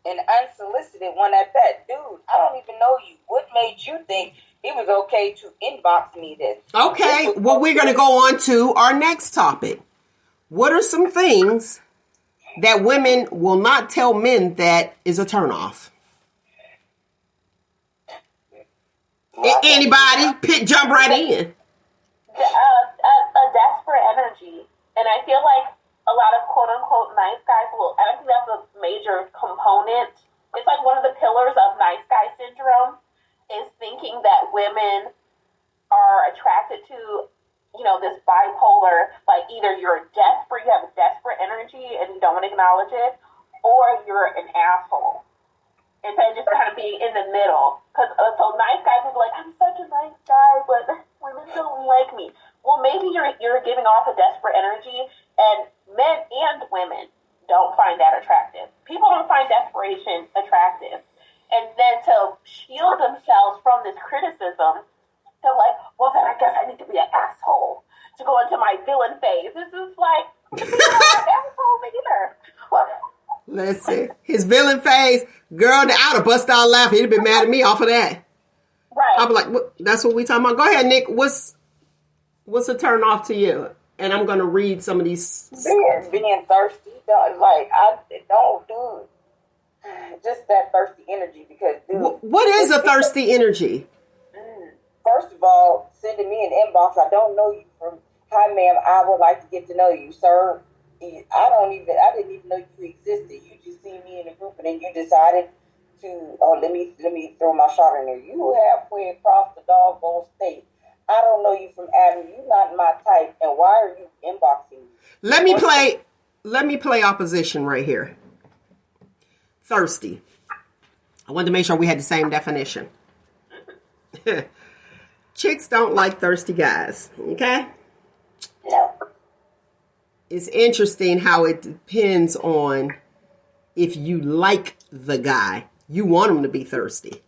And unsolicited one at that. Dude, I don't even know you. What made you think it was okay to inbox me this? Okay, well, we're going to go on to our next topic. What are some things that women will not tell men that is a turnoff? Anybody? Jump right in. A desperate energy. And I feel like a lot of quote-unquote nice guys will, I think that's a major component. It's like one of the pillars of nice guy syndrome is thinking that women are attracted to, this bipolar, like either you're desperate, you have a desperate energy and you don't want to acknowledge it, or you're an asshole. Instead of just kind of being in the middle. Because so nice guys will be like, I'm such a nice guy, but women don't like me. Well, maybe you're giving off a desperate energy, and men and women don't find that attractive. People don't find desperation attractive. And then to shield themselves from this criticism, they're like, well, then I guess I need to be an asshole to go into my villain phase. This is like, I'm not an asshole either. Let's see. His villain phase, girl, I would have bust out laughing. He'd have been mad at me off of that. Right. I'll be like, that's what we talking about. Go ahead, Nick. What's a turn off to you? And I'm going to read some of these. Being thirsty, like I don't do just that thirsty energy because dude, What is a thirsty energy? First of all, sending me an inbox. I don't know you from. Hi, ma'am. I would like to get to know you, sir. I didn't even know you existed. You just see me in a group, and then you decided to. Oh, let me throw my shot in there. You halfway across the doggone state. I don't know you from Adam. You're not my type, and why are you inboxing me? Let me play opposition right here. Thirsty. I wanted to make sure we had the same definition. Chicks don't like thirsty guys. Okay? No. It's interesting how it depends on if you like the guy. You want him to be thirsty.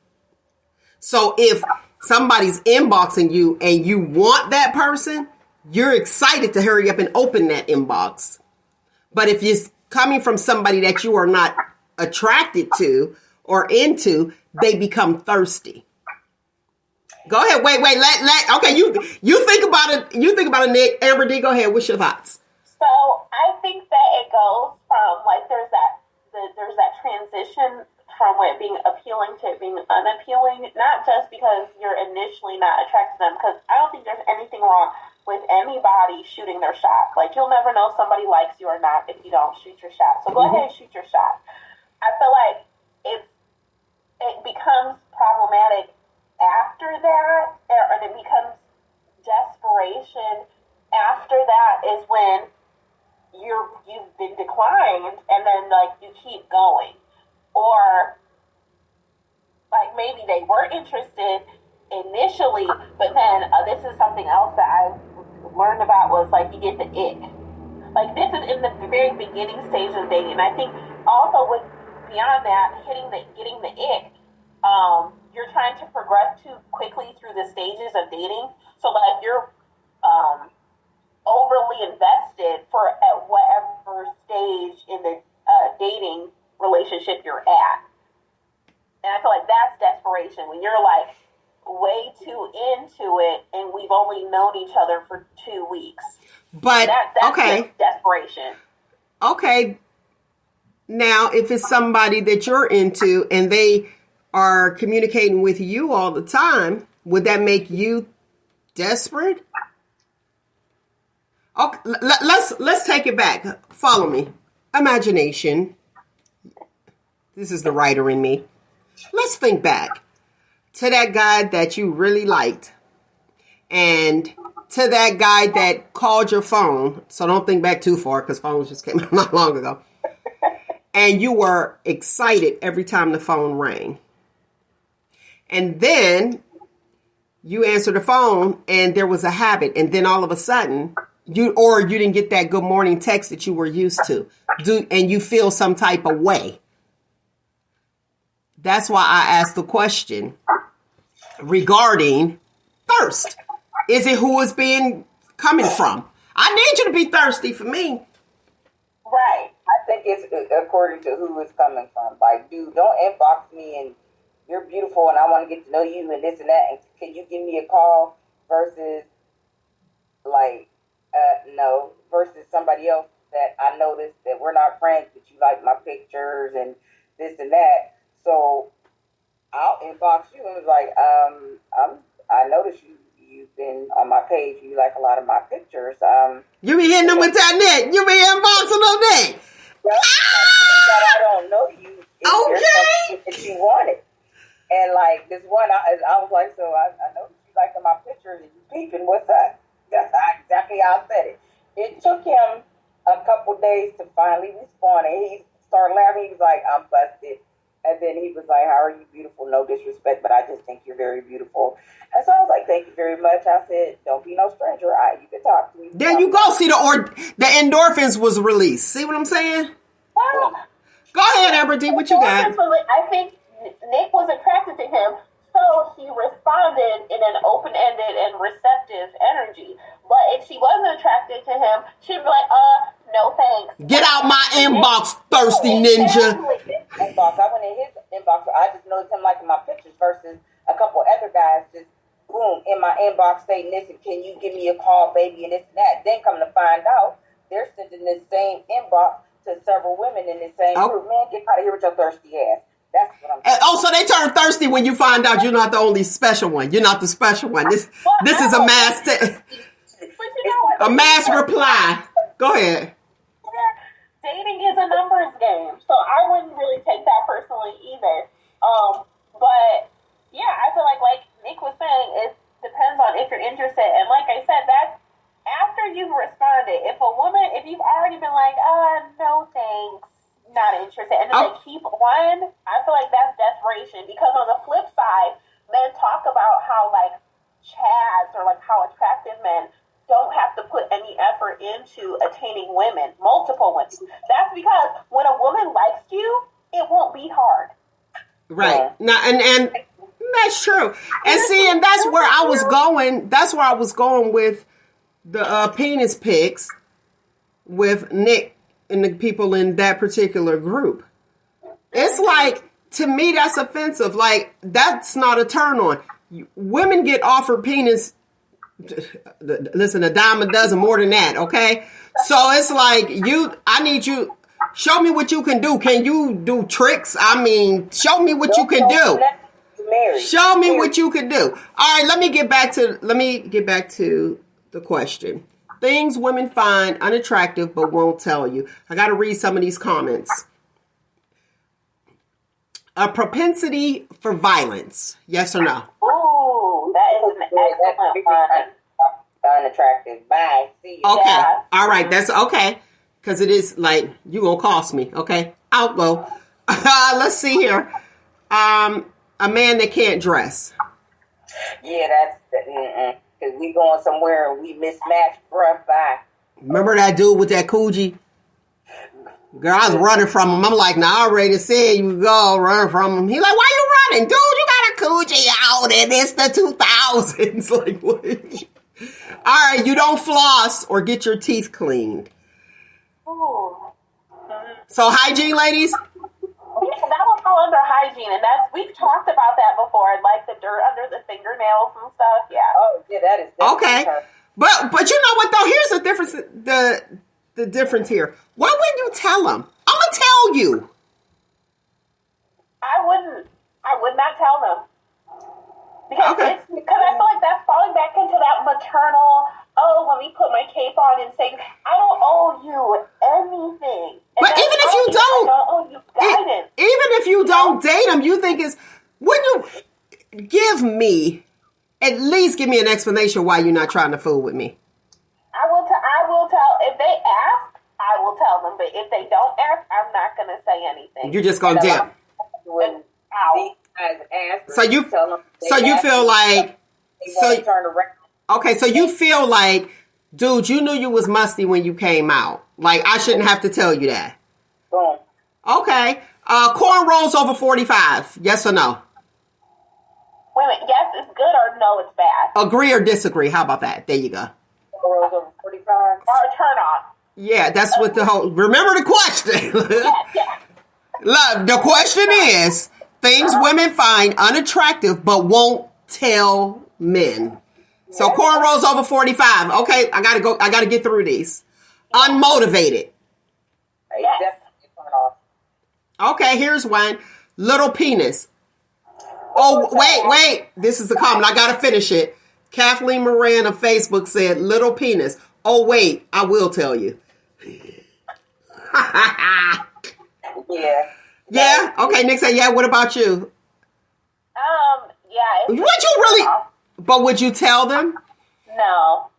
So if somebody's inboxing you and you want that person, you're excited to hurry up and open that inbox. But if it's coming from somebody that you are not attracted to or into, they become thirsty. Go ahead. Wait. Okay, you think about it. You think about it, Nick. Amber D, go ahead. What's your thoughts? So I think that it goes from like there's that transition from it being appealing to it being unappealing, not just because you're initially not attracted to them, because I don't think there's anything wrong with anybody shooting their shot. Like, you'll never know if somebody likes you or not if you don't shoot your shot. So go ahead and shoot your shot. I feel like it becomes problematic after that, and it becomes desperation. After that is when you've been declined, and then like you keep going. Or, like, maybe they were interested initially, but then this is something else that I learned about was, like, you get the ick. Like, this is in the very beginning stage of dating. And I think also with beyond that, getting the ick, you're trying to progress too quickly through the stages of dating. So, like, you're overly invested for at whatever stage in the dating relationship you're at. And I feel like that's desperation, when you're like way too into it and we've only known each other for 2 weeks. But that's okay, desperation. Okay. Now, if it's somebody that you're into and they are communicating with you all the time, would that make you desperate? Okay, let's take it back. Follow me. Imagination. This is the writer in me. Let's think back to that guy that you really liked and to that guy that called your phone. So don't think back too far because phones just came out not long ago. And you were excited every time the phone rang. And then you answered the phone and there was a habit. And then all of a sudden, you didn't get that good morning text that you were used to. And you feel some type of way. That's why I asked the question regarding thirst. Is it who is coming from? I need you to be thirsty for me. Right. I think it's according to who it's coming from. Like, dude, don't inbox me and you're beautiful and I want to get to know you and this and that. And can you give me a call versus like, no, versus somebody else that I noticed that we're not friends, but you like my pictures and this and that. So I'll inbox you and was like, I noticed you've been on my page. You like a lot of my pictures. You be hitting them with that net. You be inboxing them net. That I don't know you. Okay. That you wanted. And like this one, I was like, so I noticed you liking my pictures and you peeping. What's up? That's exactly how I said it. It took him a couple days to finally respond. And he started laughing. He was like, I'm busted. And then he was like, how are you beautiful? No disrespect, but I just think you're very beautiful. And so I was like, thank you very much. I said, don't be no stranger. You can talk to me. There you go. See, the endorphins was released. See what I'm saying? Well, go ahead, Amber D. What you got? I think Nick was attracted to him, so he responded in an open-ended and receptive energy. But if she wasn't attracted to him, she'd be like, no thanks. Get out my inbox, thirsty ninja. Inbox. I went in his inbox. I just noticed him liking my pictures versus a couple other guys in my inbox saying this, and can you give me a call, baby, and this and that. Then come to find out, they're sending this same inbox to several women in the same group. Man, get out of here with your thirsty ass. That's what I'm saying. Oh, so they turn thirsty when you find out you're not the only special one. You're not the special one. This is a mass a mass reply. Go ahead. Dating is a numbers game, so I wouldn't really take that personally either. But yeah, I feel like Nick was saying, it depends on if you're interested. And like I said, that's after you've responded. If you've already been like, no thanks, not interested, and then they keep on, I feel like that's desperation. Because on the flip side, men talk about how like chads or like how attractive men don't have to put any effort into attaining women, multiple women. That's because when a woman likes you, it won't be hard. Right. Now, and that's true. And see, and that's where I was going. That's where I was going with the penis pics with Nick and the people in that particular group. It's like, to me, that's offensive. Like, that's not a turn on. Women get offered penis. Listen, a dime a dozen, more than that, okay? So it's like, I need you, show me what you can do. Can you do tricks? I mean, show me what you can do. Show me what you can do. All right, let me get back to the question. Things women find unattractive but won't tell you. I got to read some of these comments. A propensity for violence, yes or no? Ooh, that is an excellent one. Unattractive. Bye. See you. Okay. Yeah. All right. That's okay. Because it is like, you going to cost me. Okay. I'll go. Let's see here. A man that can't dress. Yeah, that's because we going somewhere and we mismatched, bruh. Bye. Remember that dude with that coochie? Girl, I was running from him. I'm like, I already said you go run from him. He's like, why you running? Dude, you got a coochie out and it's the 2000s. Like, what? All right, you don't floss or get your teeth cleaned. Ooh. So hygiene, ladies? Yeah, that will fall under hygiene, and we've talked about that before, like the dirt under the fingernails and stuff. Yeah. Oh, yeah, that is okay. But you know what though? Here's the difference. The difference here. Why wouldn't you tell them? I'm gonna tell you. I would not tell them. Because Okay. because I feel like that's falling back into that maternal, let me put my cape on and say, I don't owe you anything. And But even if you don't, I don't owe you guidance. even if you don't date them, you think wouldn't you at least give me an explanation why you're not trying to fool with me? I will tell, if they ask, I will tell them. But if they don't ask, I'm not going to say anything. You're just gonna dip. When these guys ask, So you feel like, turn around. okay, so you feel like, dude, you knew you was musty when you came out. Like, I shouldn't have to tell you that. Boom. Okay. Corn rolls over 45. Yes or no? Wait a minute. Yes, it's good, or no, it's bad. Agree or disagree? How about that? There you go. Girls over 45. Or a turn on. Yeah, that's what the whole... Remember the question. Yeah. Look, the question is, things women find unattractive but won't tell men. So corn rolls over 45. Okay, I gotta go. I gotta get through these. Unmotivated. Hey, Yes. definitely turn off. Okay, here's one. Little penis. Oh, wait. This is the comment. I gotta finish it. Kathleen Moran of Facebook said, little penis. Oh, wait, I will tell you. Yeah. Yeah? Okay, Nick said, yeah, what about you? Yeah. Would you really... But would you tell them? No.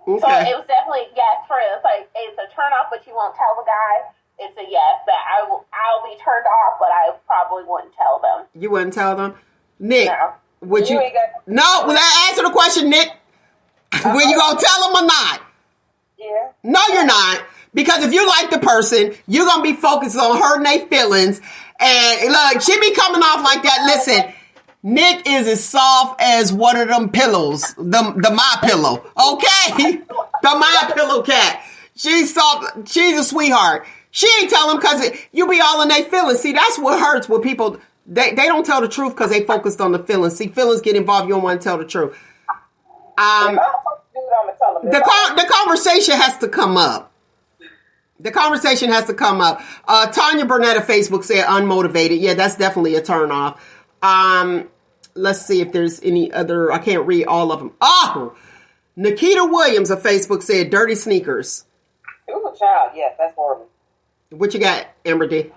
Okay. So it was definitely yes for it. It's like it's a turn off, but you won't tell the guy. It's a yes that I'll be turned off, but I probably wouldn't tell them. You wouldn't tell them? Nick, No. would you... ain't got- No, well, answer the question, Nick. Were you going to tell them or not? Yeah. No, you're not. Because if you like the person, you're going to be focused on hurting their feelings. And look, she be coming off like that. Listen, Nick is as soft as one of them pillows. The My Pillow. Okay? The My Pillow cat. She's soft. She's a sweetheart. She ain't telling them because you be all in their feelings. See, that's what hurts when people, they don't tell the truth because they focused on the feelings. See, feelings get involved. You don't want to tell the truth. If I'm supposed to do it, I'm gonna tell them. The conversation has to come up. The conversation has to come up. Tanya Burnett of Facebook said unmotivated. Yeah, that's definitely a turn off. Let's see if there's any other. I can't read all of them. Oh, Nikita Williams of Facebook said dirty sneakers. Ooh, child, yes, that's horrible. What you got, Amber D?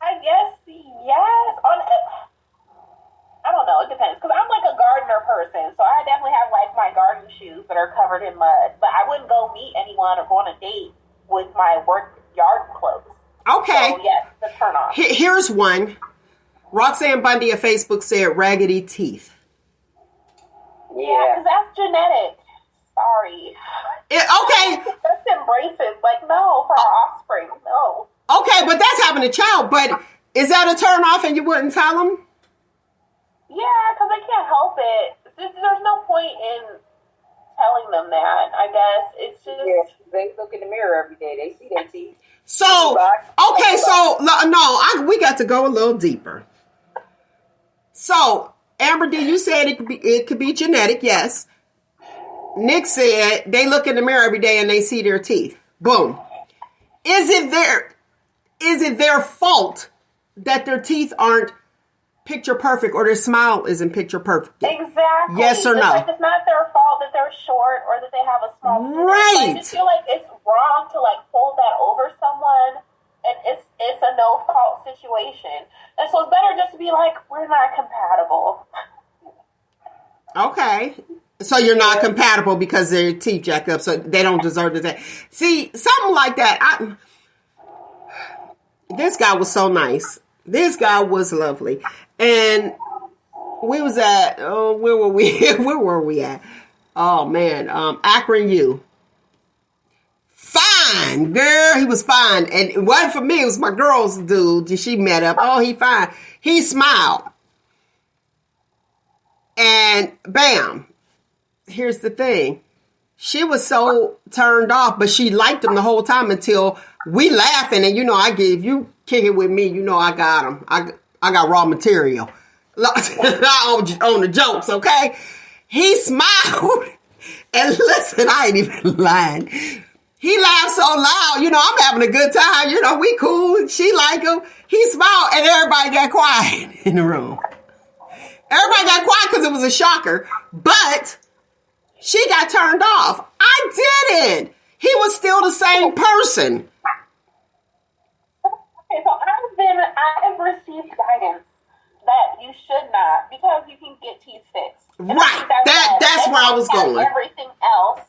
I guess yes. I don't know. It depends because I'm like a gardener person, so I definitely have like my garden shoes that are covered in mud. But I wouldn't go meet anyone or go on a date with my work yard clothes. Okay. So yes, the turn off. Here's one. Roxanne Bundy of Facebook said raggedy teeth. Yeah, because that's genetic. Sorry. Okay. Just embrace it. Like, no, for our offspring. No. Okay, but that's having a child. But is that a turn off and you wouldn't tell them? Yeah, because they can't help it. There's no point in telling them that, I guess. It's just... Yeah, they look in the mirror every day. They see their teeth. So, okay, so, no, we got to go a little deeper. So, Amber D, you said it could be genetic, yes. Nick said they look in the mirror every day and they see their teeth. Boom. Is it their fault that their teeth aren't picture perfect or their smile isn't picture perfect? Exactly. Yes or no? Like, it's not their fault that they're short or that they have a small penis. Right. I just feel like it's wrong to like hold that over someone, and it's a no fault situation. And so it's better just to be like, we're not compatible. Okay. So you're not compatible because their teeth jacked up, so they don't deserve to. See, something like that. This guy was so nice. This guy was lovely. And we was at, where were we? Where were we at? Oh, man. Akron U. Fine, girl. He was fine. And it wasn't for me. It was my girl's dude. She met up. Oh, he fine. He smiled. And bam. Here's the thing. She was so turned off, but she liked him the whole time until we laughing. And, if you kick it with me, I got him. I got raw material on the jokes, okay? He smiled. And listen, I ain't even lying. He laughed so loud. I'm having a good time. We cool. She like him. He smiled and everybody got quiet in the room. Everybody got quiet because it was a shocker. But she got turned off. I didn't. He was still the same person. Okay, so I've received guidance that you should not, because you can get teeth fixed. And right. That's where I was going. Everything else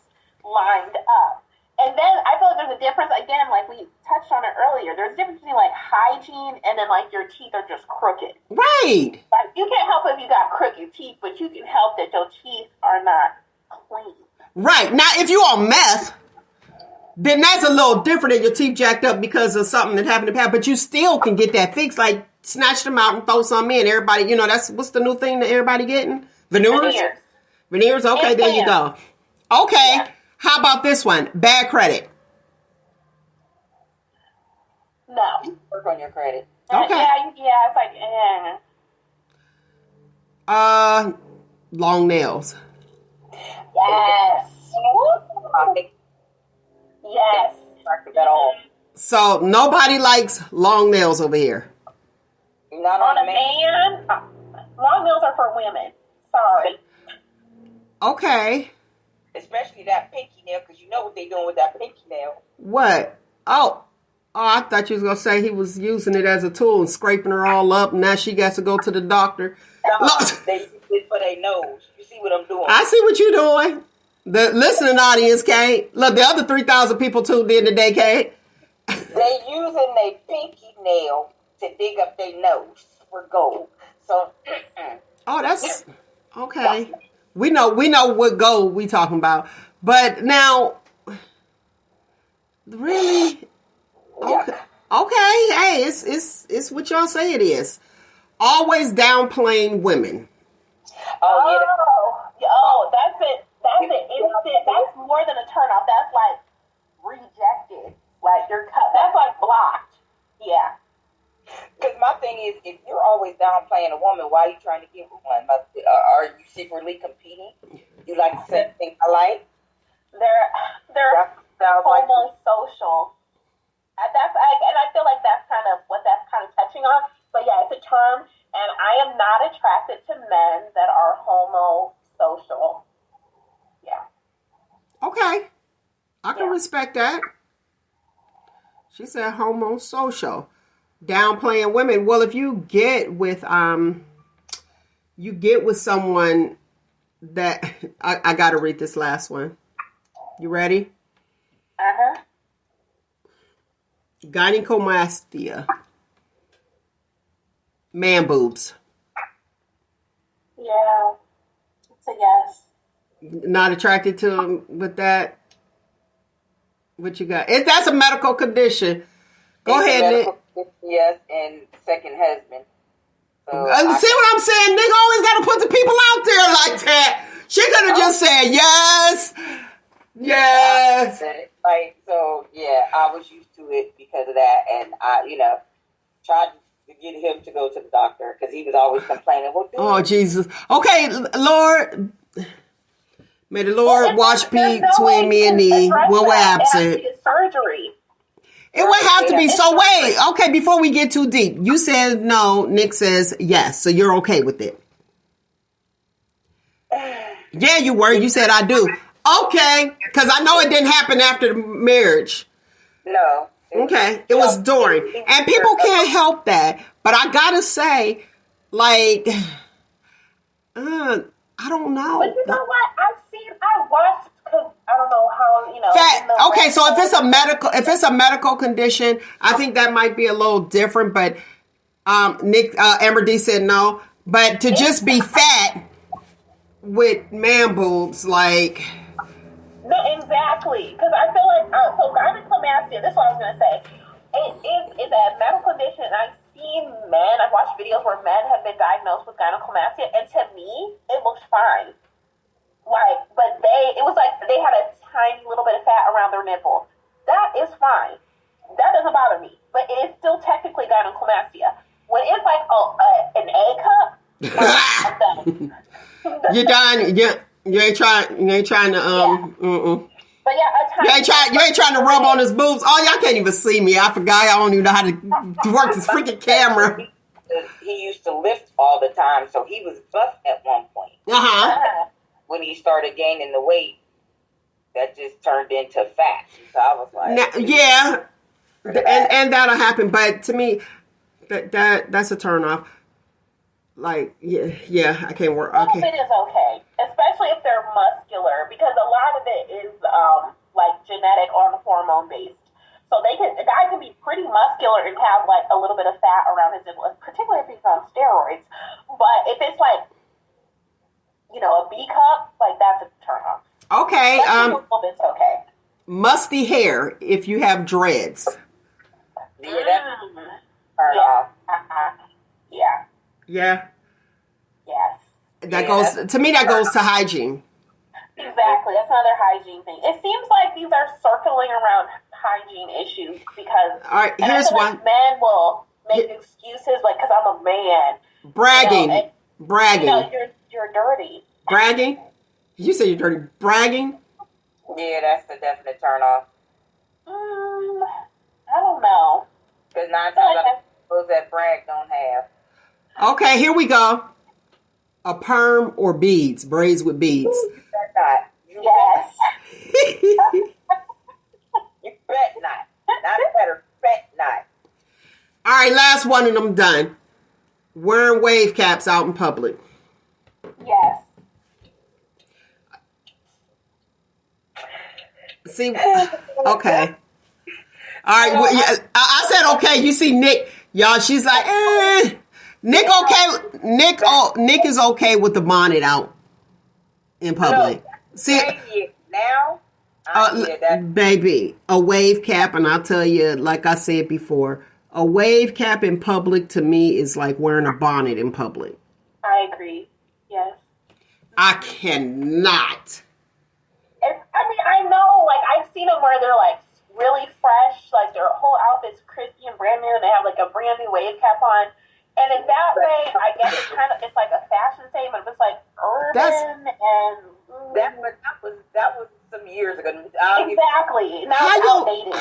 lined up. And then I feel like there's a difference, again, like we touched on it earlier. There's a difference between like hygiene and then like your teeth are just crooked. Right. Like you can't help if you got crooked teeth, but you can help that your teeth are not clean. Right. Now, if you on meth, then that's a little different and your teeth jacked up because of something that happened in the past. But you still can get that fixed. Like snatch them out and throw some in. Everybody, that's what's the new thing that everybody getting? Veneers? Veneers? Okay, there you go. Okay. Yeah. How about this one? Bad credit. No. Work on your credit. Okay. Yeah, it's like, long nails. Yes. Yes. So nobody likes long nails over here. Not on a man. Long nails are for women. Sorry. Okay. Especially that pinky nail, because you know what they doing with that pinky nail. What? Oh, I thought you was going to say he was using it as a tool and scraping her all up. And now she got to go to the doctor. No, they use it for their nose. You see what I'm doing? I see what you're doing. The listening audience can't. Look, the other 3,000 people tuned in today can't. They using their pinky nail to dig up their nose for gold. So, Oh, that's okay. We know what gold we talking about. But now, really, okay. Hey, it's what y'all say it is. Always downplaying women. Oh, that's it. That's an instant. That's more than a turnoff. That's like rejected. Like you're cut. That's like blocked. Yeah. Because my thing is, if you're always downplaying a woman, why are you trying to get with one? Are you secretly competing? You like the same thing I like? They're homosocial. And I feel like that's kind of what that's kind of touching on. But yeah, it's a term, and I am not attracted to men that are homosocial. Yeah. Okay. I can respect that. She said homosocial. Downplaying women. Well, if you get with someone that I gotta read this last one. You ready? Uh-huh. Gynecomastia. Man boobs. Yeah. It's a yes. Not attracted to them with that? What you got? If that's a medical condition. Go ahead, Nick. Yes, and second husband. So See what I'm saying? Nigga always got to put the people out there like that. She could have just said yes. Yes. Like, so, yeah, I was used to it because of that. And I, tried to get him to go to the doctor because he was always complaining. Well, dude, Oh, Jesus. Okay, Lord. May the Lord watch between me and thee when we're absent. Surgery. It would have to be. So wait, okay, before we get too deep, you said no, Nick says yes, so you're okay with it. Yeah, you were. You said I do. Okay, because I know it didn't happen after the marriage. No. Okay, it was during. And people can't help that. But I gotta say, like, I don't know. But you know what? I watched, because I don't know how, Okay, so if it's a medical condition, I think that might be a little different. But Amber D said no. But to just be fat with man boobs, like. No, exactly. Because I feel like, so gynecomastia, this is what I was going to say. It's a medical condition, and I've seen men, I've watched videos where men have been diagnosed with gynecomastia, and to me, it looks fine. Like, but it was like they had a tiny little bit of fat around their nipple. That is fine. That doesn't bother me. But it is still technically gynecomastia. When it's like an A cup, I'm done. You're done. You ain't trying to But yeah, you ain't trying to rub on his boobs. Oh, y'all can't even see me. I forgot. I don't even know how to work this freaking camera. He used to lift all the time, so he was buff at one point. When he started gaining the weight, that just turned into fat. So I was like, yeah, and that'll happen. But to me, that's a turn off. Like, yeah, I can't work. Some of it is okay, especially if they're muscular, because a lot of it is like genetic or hormone based. So a guy can be pretty muscular and have like a little bit of fat around his nipple, particularly if he's on steroids. But if it's like, a B cup, like that's a turn off. Okay. It's okay. Musty hair if you have dreads. Yeah, that's turn off. Yeah. Yeah. Yes. That goes to hygiene. Exactly. That's another hygiene thing. It seems like these are circling around hygiene issues because all right, here's one. Like men will make excuses like, because I'm a man. Bragging. Bragging. You're dirty. Bragging? You say you're dirty. Bragging? Yeah, that's a definite turn off. I don't know. Because 9 times out of 10, those that brag don't have. Okay, here we go. A perm or beads, braids with beads. You bet not. Yes. You bet not. Not better. Bet not. All right, last one and I'm done. Wearing wave caps out in public. Yes. See, okay. All right, well, yeah, I said okay. You see Nick, y'all, she's like, Nick okay. Nick is okay with the bonnet out in public. No, see, now, baby, a wave cap, and I'll tell you, like I said before, a wave cap in public to me is like wearing a bonnet in public. I agree. Yes. I cannot. I know, like, I've seen them where they're, like, really fresh, like their whole outfit's crispy and brand new, and they have like a brand new wave cap on. And in that way, I guess it's like a fashion statement, but it's like urban that was some years ago. Exactly. Now it's outdated.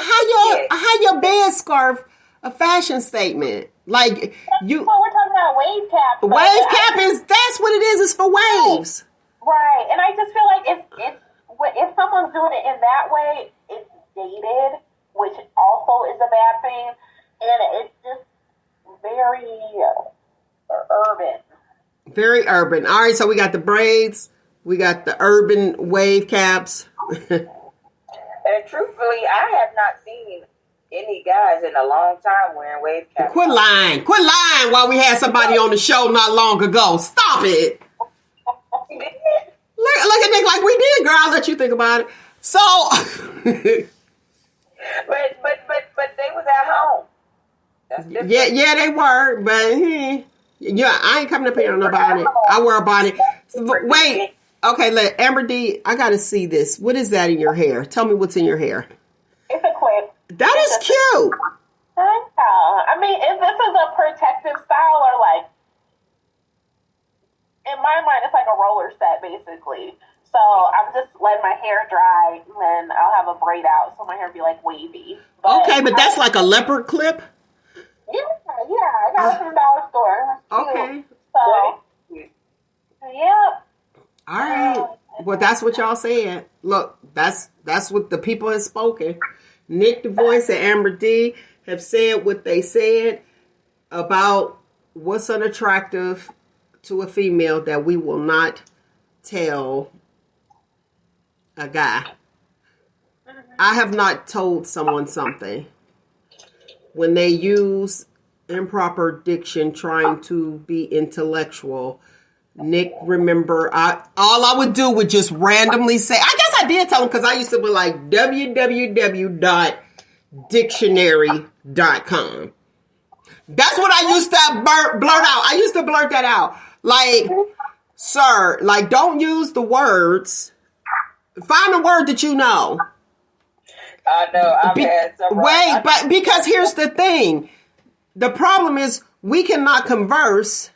How your bed scarf a fashion statement? Like you. Well, we're talking about wave cap. Wave cap that's what it is. It's for waves. Right, and I just feel like if someone's doing it in that way, it's dated, which also is a bad thing, and it's just very urban. Very urban. All right, so we got the braids, we got the urban wave caps. And truthfully, I have not seen any guys in a long time wearing wave caps. Quit lying while we had somebody on the show not long ago. Stop it. Look at Nick like we did, girl. I'll let you think about it. So but they was at home. That's different. yeah, they were, but yeah, I ain't coming up here on no bonnet. I wear a bonnet. Wait, okay, Amber D, I gotta see this. What is that in your hair? Tell me what's in your hair. It's a clip. That is cute. I mean, if this is a protective style or like, in my mind, it's like a roller set basically. So I'm just letting my hair dry, and then I'll have a braid out, so my hair be like wavy. Okay, but that's like a leopard clip. Yeah, I got it from the dollar store. Okay. So, yeah. All right. Well, that's what y'all said. Look, that's what the people have spoken. Nick the Voice and Amber D have said what they said about what's unattractive to a female that we will not tell a guy. I have not told someone something when they use improper diction trying to be intellectual. Nick, remember, all I would do would just randomly say, I guess I did tell him because I used to be like www.dictionary.com. That's what I used to blurt out. I used to blurt that out. Like, sir, like, don't use the words. Find a word that you know. I know. I've had some. Wait, but because here's the thing. The problem is we cannot converse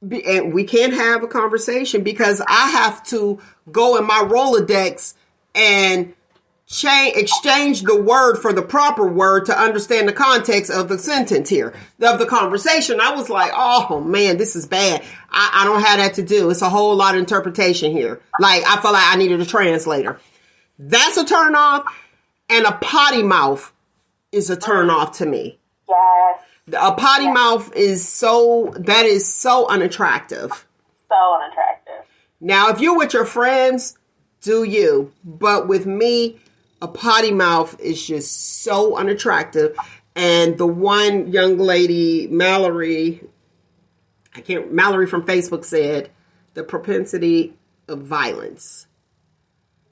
and we can't have a conversation because I have to go in my Rolodex and exchange the word for the proper word to understand the context of the sentence here, of the conversation. I was like, oh man, this is bad. I don't have that to do. It's a whole lot of interpretation here. Like, I felt like I needed a translator. That's a turn off. And a potty mouth is a turn off to me. Yes. A potty mouth is so unattractive. So unattractive. Now, if you're with your friends, do you. But with me, a potty mouth is just so unattractive. And the one young lady, Mallory from Facebook said, the propensity of violence.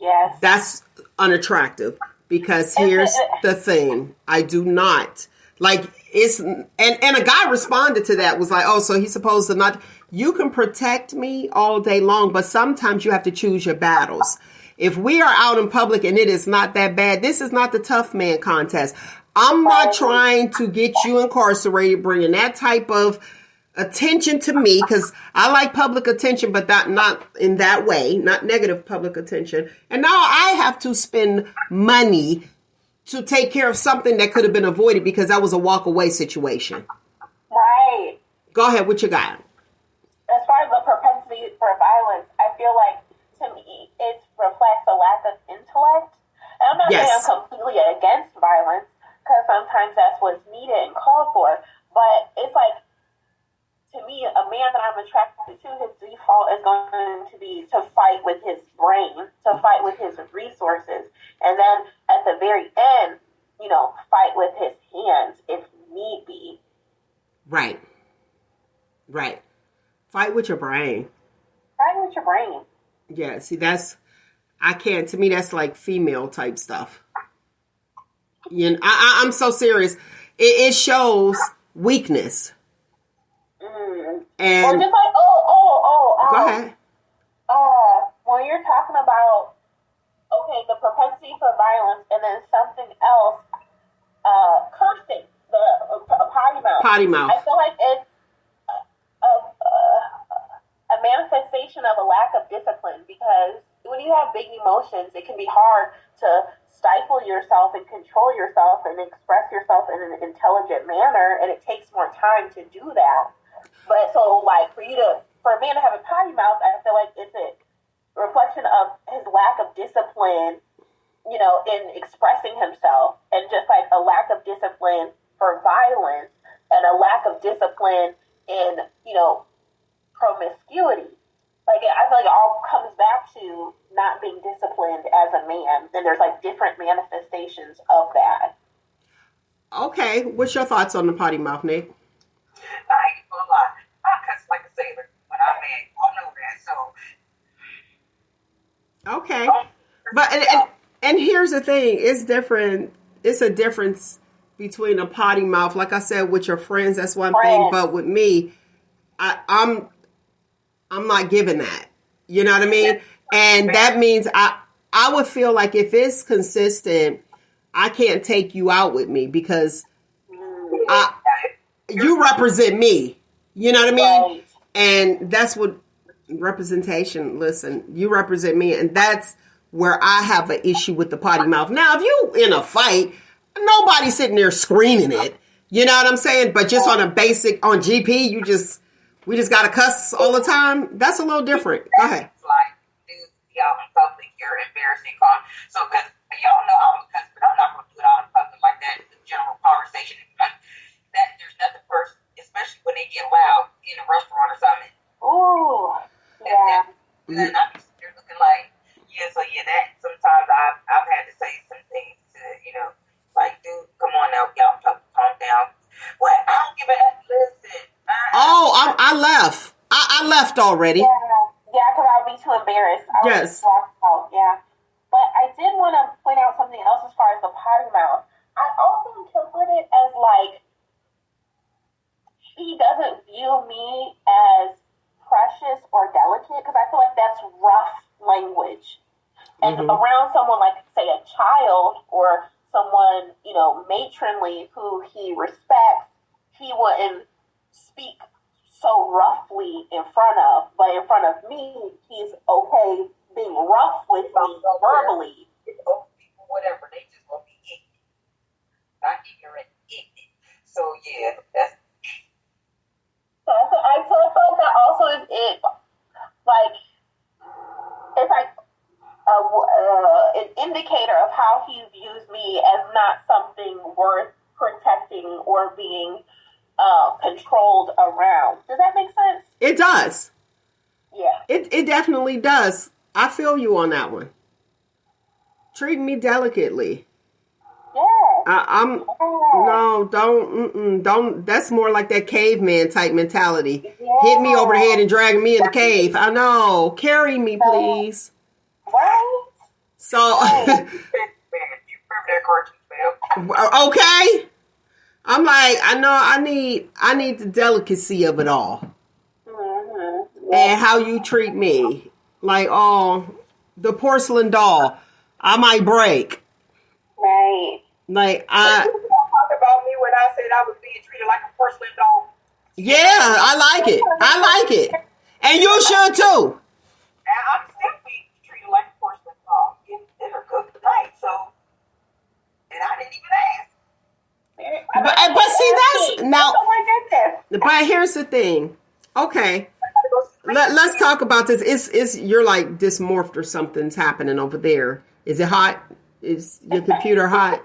Yes. That's unattractive because here's the thing. I do not like it's and a guy responded to that was like, oh, so he's supposed to not. You can protect me all day long, but sometimes you have to choose your battles. If we are out in public and it is not that bad, this is not the tough man contest. I'm not trying to get you incarcerated, bringing that type of attention to me, because I like public attention, but not in that way, not negative public attention. And now I have to spend money to take care of something that could have been avoided because that was a walk away situation. Right. Go ahead, what you got? As far as the propensity for violence, I feel like to me it reflects a lack of intellect. And I'm not saying I'm completely against violence, because sometimes that's what's needed and called for. But it's like, to me, a man that I'm attracted to, his default is going to be to fight with his brain, to fight with his resources. And then at the very end, fight with his hands if need be. Right. Fight with your brain. Fight with your brain. Yeah, see, to me, that's like female type stuff. I'm so serious. It shows weakness. And or just like, go ahead. When you're talking about okay, the propensity for violence, and then something else, cursing, a potty mouth. Potty mouth. I feel like it's a manifestation of a lack of discipline, because when you have big emotions, it can be hard to stifle yourself and control yourself and express yourself in an intelligent manner, and it takes more time to do that. But so, like, for a man to have a potty mouth, I feel like it's a reflection of his lack of discipline, you know, in expressing himself, and just like a lack of discipline for violence, and a lack of discipline in, you know, promiscuity. Like, I feel like it all comes back to not being disciplined as a man, and there's like different manifestations of that. Okay, what's your thoughts on the potty mouth, Nick? I ain't gonna lie. I cuss like a sailor when I'm mad. I know that. So Okay, but and here's the thing: it's different. It's a difference between a potty mouth, like I said, with your friends. That's one thing, but with me, I'm not giving that. You know what I mean? And that means I would feel like if it's consistent, I can't take you out with me because you represent me. You know what I mean? Right. And that's what representation. Listen, you represent me, and that's where I have an issue with the potty mouth. Now, if you in a fight, nobody's sitting there screaming it. You know what I'm saying? But just on a basic, on GP, we just gotta cuss all the time. That's a little different. Go ahead. it's like, dude, y'all in public, you're embarrassing. So, because y'all know I'm a cuss, but I'm not going to do it out in public like that. It's a general conversation. That there's nothing worse, especially when they get loud in a restaurant or something. Ooh, yeah. And then I'm just here looking like, that sometimes I've had to say some things to, like, dude, come on now, y'all calm down. What? I don't give a listen. I left. I left already. Yeah, because I would be too embarrassed. I would Yes. just walk out, yeah. But I did want to point out something else as far as the potty mouth. I also interpret it as like he doesn't view me as precious or delicate, because I feel like that's rough language. And around someone like, say, a child or someone, matronly who he respects, he wouldn't speak so roughly in front of. But in front of me, he's okay being rough with me verbally. Whatever, they just want to be ignorant. Not ignorant, ignorant. So, yeah, that's... So I feel like that also is it. Like, it's like an indicator of how he views me as not something worth protecting or being controlled around. Does that make sense? It does. Yeah. It definitely does. I feel you on that one. Treat me delicately. Yeah. No, don't. That's more like that caveman type mentality. Hit me over the head and drag me in the cave. I know. Carry me, please. Right? So, You remember that cartoon, man? okay. I'm like, I know I need the delicacy of it all. And how you treat me. Like, the porcelain doll. I might break. Right. Like, You talk about me when I said I was being treated like a porcelain doll. yeah, I like it. And you should too. And I'm still being treated like a porcelain doll. Getting dinner cooked tonight, so... And I didn't even ask. But see, that's now. Oh my goodness. But here's the thing. Okay, let's talk about this. It's you're like dysmorphed or something's happening over there. Is it hot? Is your computer hot?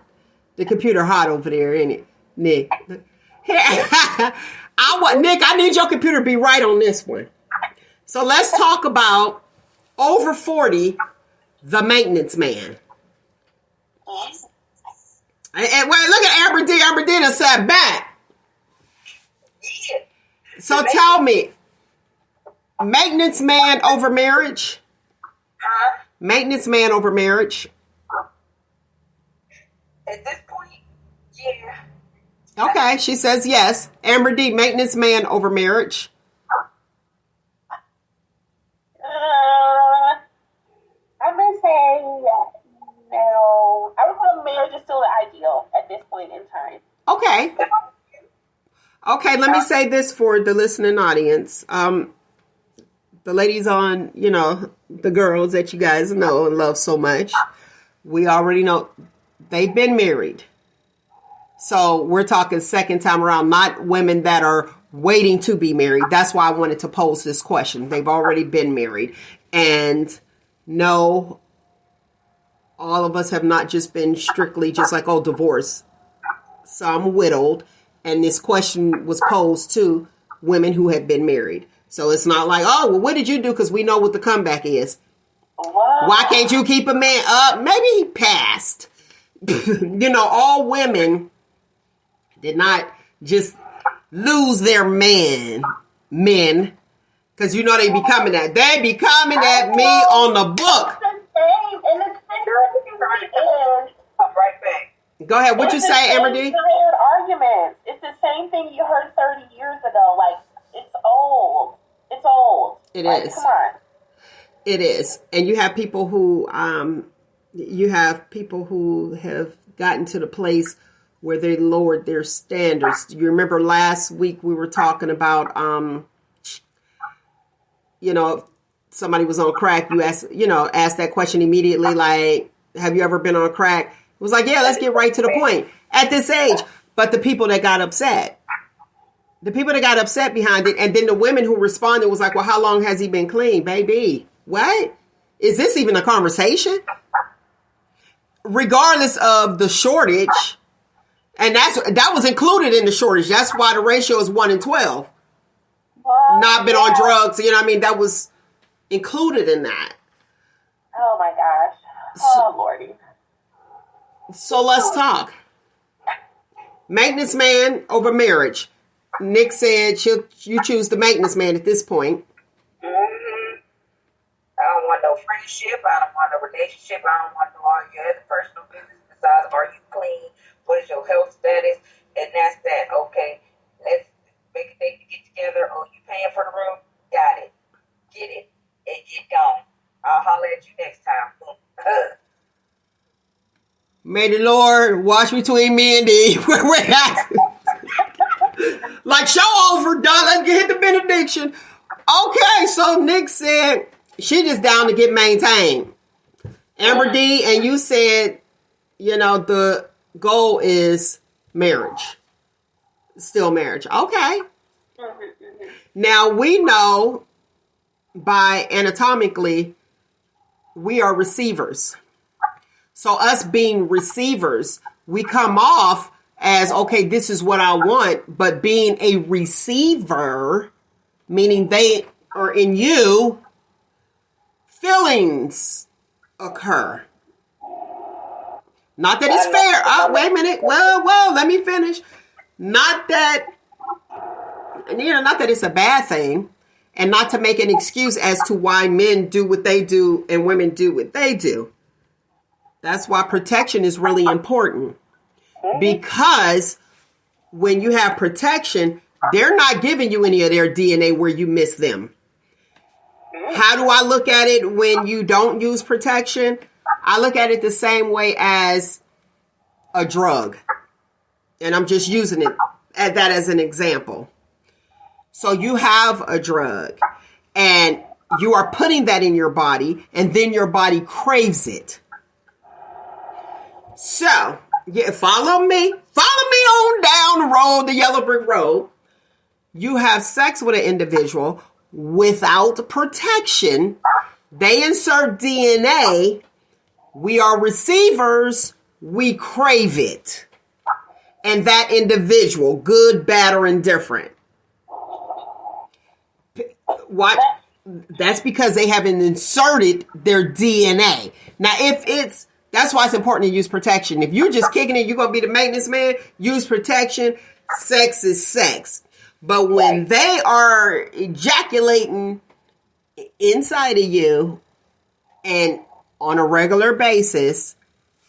The computer hot over there, ain't it, Nick? Nick, I need your computer to be right on this one. So let's talk about over 40, the maintenance man. And wait, look at Aberdeen. Aberdeen has sat back. Yeah. So tell me, maintenance man over marriage? Huh? Maintenance man over marriage? At this point, yeah. Okay, she says yes. Amber D, maintenance man over marriage? I'm going to say point in time. Okay. Okay, let me say this for the listening audience. The ladies on, the girls that you guys know and love so much, we already know they've been married. So we're talking second time around, not women that are waiting to be married. That's why I wanted to pose this question. They've already been married. And no, all of us have not just been strictly just like, oh, divorce. Some widowed. And this question was posed to women who had been married. So it's not like, oh, well, what did you do? Because we know what the comeback is. Wow. Why can't you keep a man up? Maybe he passed. All women did not just lose their men. Because they be coming at. They be coming at me on the book. And the thing is, I'm right back. Go ahead. What you say, Amber D? Arguments. It's the same thing you heard 30 years ago. Like, it's old. It's old. It like, is. Come on. It is. And you have people who have gotten to the place where they lowered their standards. You remember last week we were talking about, somebody was on crack. You asked that question immediately, like, have you ever been on crack? It was like, yeah, let's get right to the point at this age. But the people that got upset behind it. And then the women who responded was like, well, how long has he been clean, baby? What? Is this even a conversation? Regardless of the shortage, and that was included in the shortage. That's why the ratio is 1 in 12. Well, Not been on drugs. That was included in that. Oh, my gosh. Oh, Lordy. So let's talk. Maintenance man over marriage. Nick said you choose the maintenance man at this point. Mm-hmm. I don't want no friendship. I don't want no relationship. I don't want no all your other personal business besides are you clean? What is your health status? And that's that. Okay, let's make a date to get together. Oh, you paying for the room? Got it. Get it and get gone. I'll holler at you next time. May the Lord watch between me and thee. Where we're at. Like, show over, done. Let's hit the benediction. Okay, so Nick said she just down to get maintained. Amber D, and you said, the goal is marriage. Still marriage. Okay. Now, we know by anatomically, we are receivers. So us being receivers, we come off as, okay, this is what I want. But being a receiver, meaning they are in you, feelings occur. Not that it's fair. Oh, wait a minute. Well, let me finish. Not that it's a bad thing. And not to make an excuse as to why men do what they do and women do what they do. That's why protection is really important. Because when you have protection, they're not giving you any of their DNA where you miss them. How do I look at it when you don't use protection? I look at it the same way as a drug. And I'm just using that as an example. So you have a drug and you are putting that in your body and then your body craves it. So, yeah, follow me on down the road, the yellow brick road. You have sex with an individual without protection. They insert DNA. We are receivers. We crave it. And that individual, good, bad, or indifferent. What? That's because they haven't inserted their DNA. Now, that's why it's important to use protection. If you're just kicking it, you're going to be the maintenance man, use protection. Sex is sex. But when they are ejaculating inside of you and on a regular basis,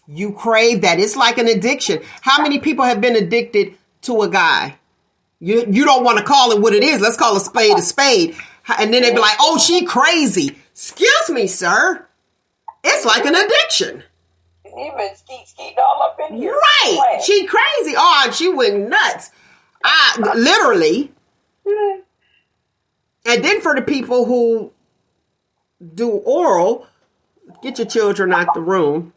you crave that. It's like an addiction. How many people have been addicted to a guy? You don't want to call it what it is. Let's call a spade a spade. And then they be like, oh, she crazy. Excuse me, sir. It's like an addiction. You been skeeting all up in here. Right. What? She crazy. Oh, she went nuts. Literally. And then for the people who do oral, get your children out the room.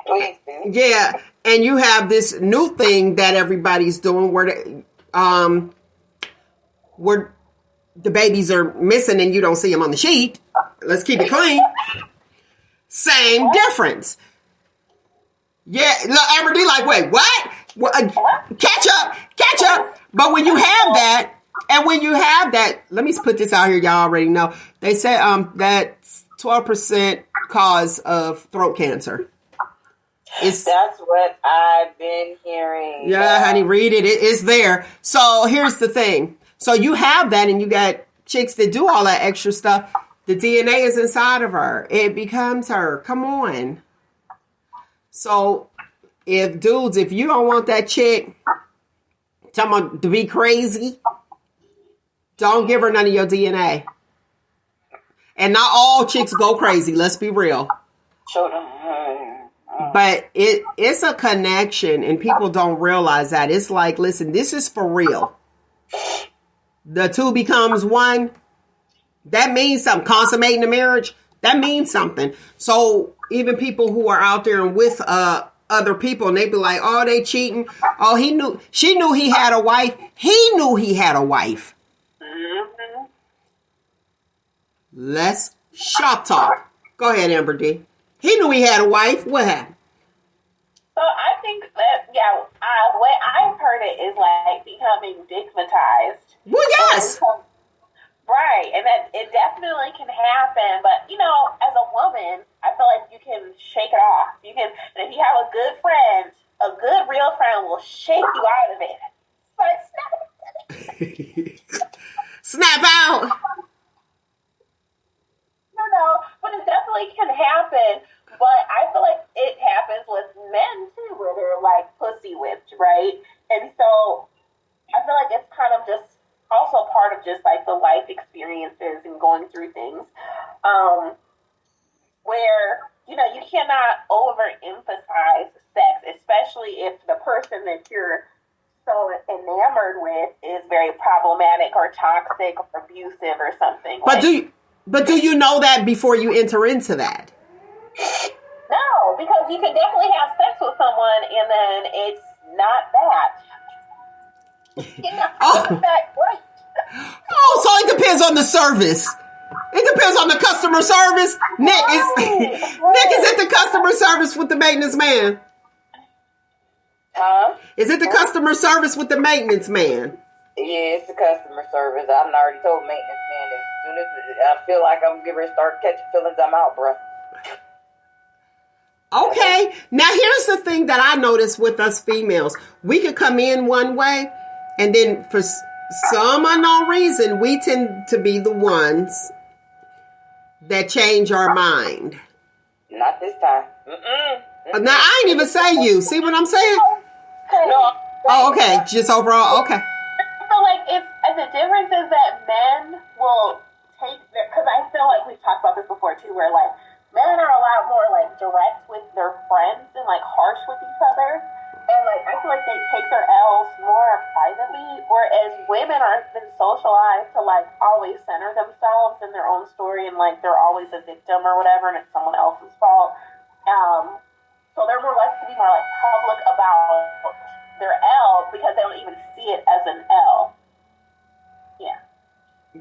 Please do. Yeah. And you have this new thing that everybody's doing where the babies are missing and you don't see them on the sheet. Let's keep it clean. Same difference. Yeah, look, Amber D like, wait, what? Catch up. But when you have that, let me put this out here, y'all already know. They said that's 12% cause of throat cancer. That's what I've been hearing. Yeah, honey, read it. It's there. So here's the thing. So you have that and you got chicks that do all that extra stuff. The DNA is inside of her. It becomes her. Come on. So if you don't want that chick to be crazy, don't give her none of your DNA. And not all chicks go crazy. Let's be real. Show them. But it's a connection and people don't realize that. It's like, listen, this is for real. The two becomes one. That means something. Consummating the marriage, that means something. So even people who are out there and with other people and they be like, oh, they cheating. Oh, she knew he had a wife. He knew he had a wife. Mm-hmm. Let's shop talk. Go ahead, Amber D. He knew he had a wife. What happened? So I think that, what I've heard it is like becoming stigmatized. Well, yes. Right, and that it definitely can happen. But, as a woman, I feel like you can shake it off. You can, and if you have a good friend, a good real friend will shake you out of it. But snap out. But it definitely can happen. But I feel like it happens with men too, where they're like pussy whipped, right? And so I feel like it's kind of just also part of just like the life experiences and going through things, where you cannot overemphasize sex, especially if the person that you're so enamored with is very problematic or toxic or abusive or something. But do you know that before you enter into that? No, because you can definitely have sex with someone and then it's not that. Oh. So it depends on the service. It depends on the customer service. Nick is it the customer service with the maintenance man? Huh? Is it the customer service with the maintenance man? Yeah, it's the customer service. I've already told maintenance man as soon as I feel like I'm getting ready to start catching feelings, I'm out, bro. Okay. Now here's the thing that I noticed with us females. We could come in one way and then for some unknown reason, we tend to be the ones that change our mind. Not this time. Now, I ain't even say you. See what I'm saying? No. Oh, okay. Just overall, okay. I feel like the difference is that men will take because I feel like we've talked about this before too, where like men are a lot more like direct with their friends and like harsh with each other. And like I feel like they take their L's more privately, whereas women are been socialized to like always center themselves in their own story and like they're always a victim or whatever, and it's someone else's fault. So they're more likely to be more like public about their L because they don't even see it as an L. Yeah.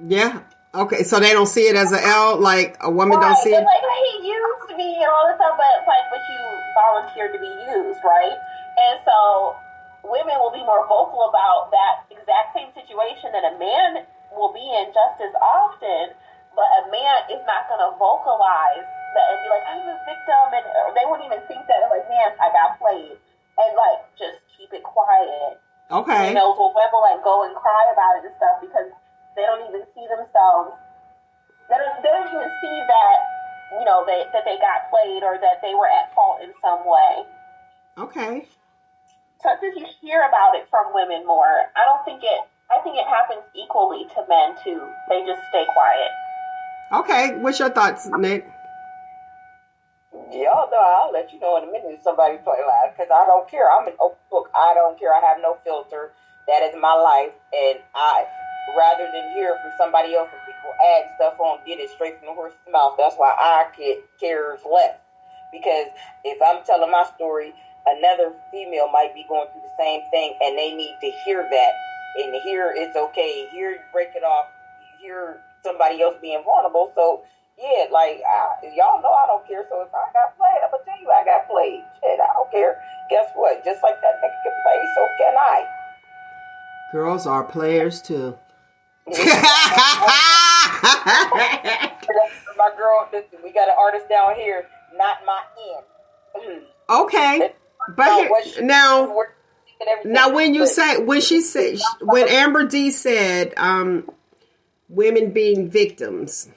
Yeah. Okay. So they don't see it as an L, like a woman don't see it. Like he used me and all this stuff, but it's like, but you volunteered to be used, right? And so women will be more vocal about that exact same situation that a man will be in just as often, but a man is not going to vocalize that and be like, I'm a victim, and or they wouldn't even think that, like, man, I got played, and like just keep it quiet. Okay. Will women like go and cry about it and stuff because they don't even see themselves. They don't even see that that they got played or that they were at fault in some way. Okay. So I think you hear about it from women more. I think it happens equally to men too. They just stay quiet. Okay. What's your thoughts, Nick? Y'all know I'll let you know in a minute if somebody play live because I don't care. I'm an open book. I don't care. I have no filter. That is my life, and I rather than hear from somebody else and people add stuff on, get it straight from the horse's mouth. That's why I cares less because if I'm telling my story, another female might be going through the same thing, and they need to hear that and hear it's okay. Hear you break it off. Hear somebody else being vulnerable. So. Yeah, like, y'all know I don't care, so if I got played, I'm going to tell you I got played. Shit, I don't care. Guess what? Just like that nigga can play, so can I. Girls are players, too. My girl, listen, we got an artist down here, not my end. Okay. But now when you say, when Amber D said, women being victims,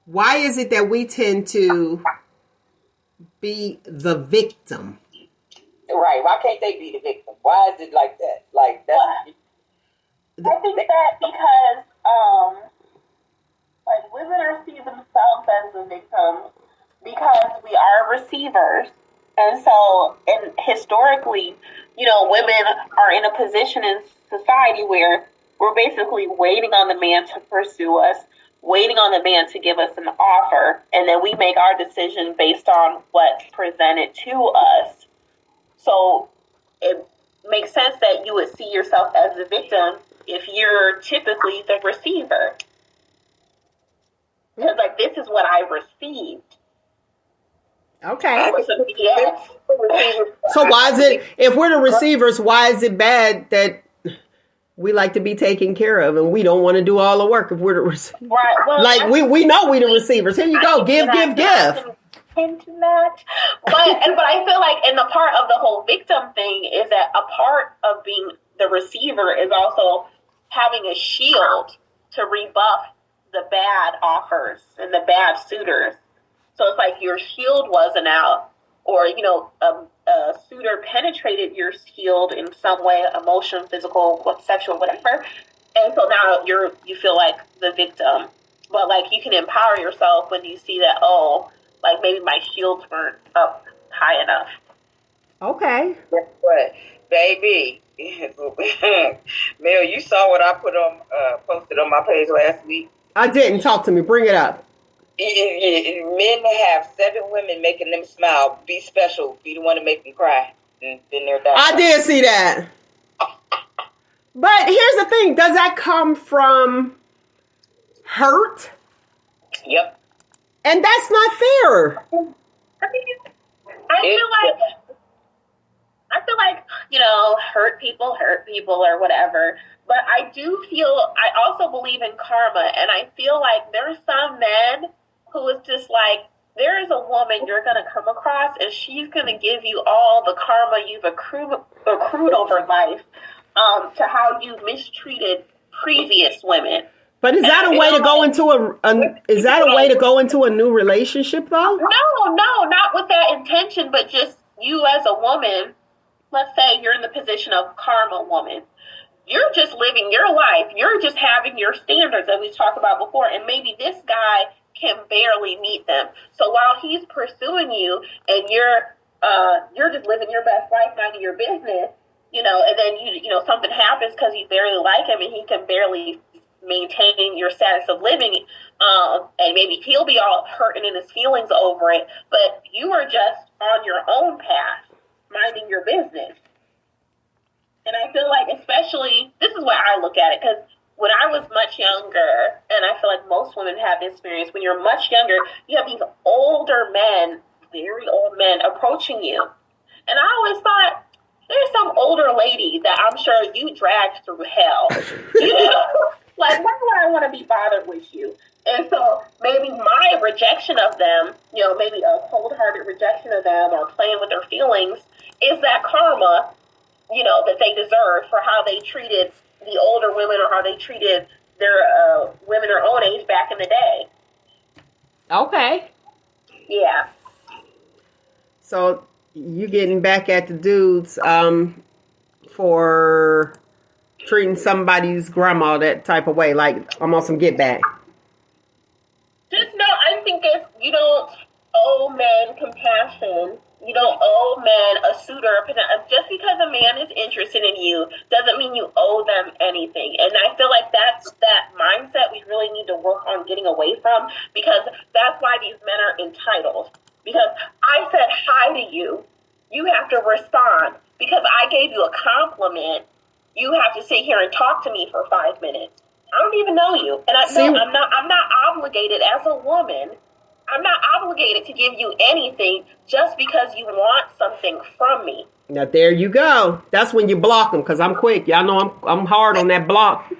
why is it that we tend to be the victim? Right. Why can't they be the victim? Why is it like that? Like that. I think that because like women see themselves as the victims because we are receivers. And so, and historically, women are in a position in society where we're basically waiting on the man to pursue us, waiting on the man to give us an offer, and then we make our decision based on what's presented to us. So it makes sense that you would see yourself as the victim if you're typically the receiver. Because, like, this is what I received. Okay. Yes. So why is it, if we're the receivers, why is it bad that we like to be taken care of and we don't want to do all the work if we're the receivers? Right. Well, like we know we the receivers. Here you go. Give. Into that. But I feel like in the part of the whole victim thing is that a part of being the receiver is also having a shield to rebuff the bad offers and the bad suitors. So it's like your shield wasn't out, or a suitor penetrated your shield in some way, emotional, physical, sexual, whatever. And so now you feel like the victim. But like you can empower yourself when you see that, like maybe my shields weren't up high enough. Okay. Guess what, baby? Mel, you saw what I posted on my page last week. I didn't. Talk to me. Bring it up. Men have 7 women making them smile. Be special. Be the one to make them cry. And then they're done. I did see that. But here's the thing. Does that come from hurt? Yep. And that's not fair. I feel like, hurt people or whatever. But I also believe in karma. And I feel like there are some men who is just like, there is a woman you're going to come across and she's going to give you all the karma you've accrued over life to how you mistreated previous women. But is that a way to go into a new relationship though? No, not with that intention, but just you as a woman, let's say you're in the position of karma woman. You're just living your life. You're just having your standards that we talked about before. And maybe this guy can barely meet them. So while he's pursuing you and you're just living your best life, minding your business, and then something happens because you barely like him and he can barely maintain your status of living, and maybe he'll be all hurting in his feelings over it, but you are just on your own path, minding your business. And I feel like, especially, this is why I look at it, because when I was much younger, and I feel like most women have this experience, when you're much younger, you have these older men, very old men, approaching you. And I always thought, there's some older lady that I'm sure you dragged through hell. Like, why would I want to be bothered with you? And so maybe my rejection of them, maybe a cold-hearted rejection of them or playing with their feelings is that karma, that they deserve for how they treated the older women or how they treated their women their own age back in the day. Okay. Yeah. So you getting back at the dudes for treating somebody's grandma that type of way, like I'm on some get back. Just no, I think if you don't owe men affection. You don't owe men a suitor. Just because a man is interested in you doesn't mean you owe them anything. And I feel like that's that mindset we really need to work on getting away from, because that's why these men are entitled. Because I said hi to you, you have to respond. Because I gave you a compliment, you have to sit here and talk to me for 5 minutes. I don't even know you, and I'm not obligated as a woman. I'm not obligated to give you anything just because you want something from me. Now there you go. That's when you block them, because I'm quick. Y'all know I'm hard on that block.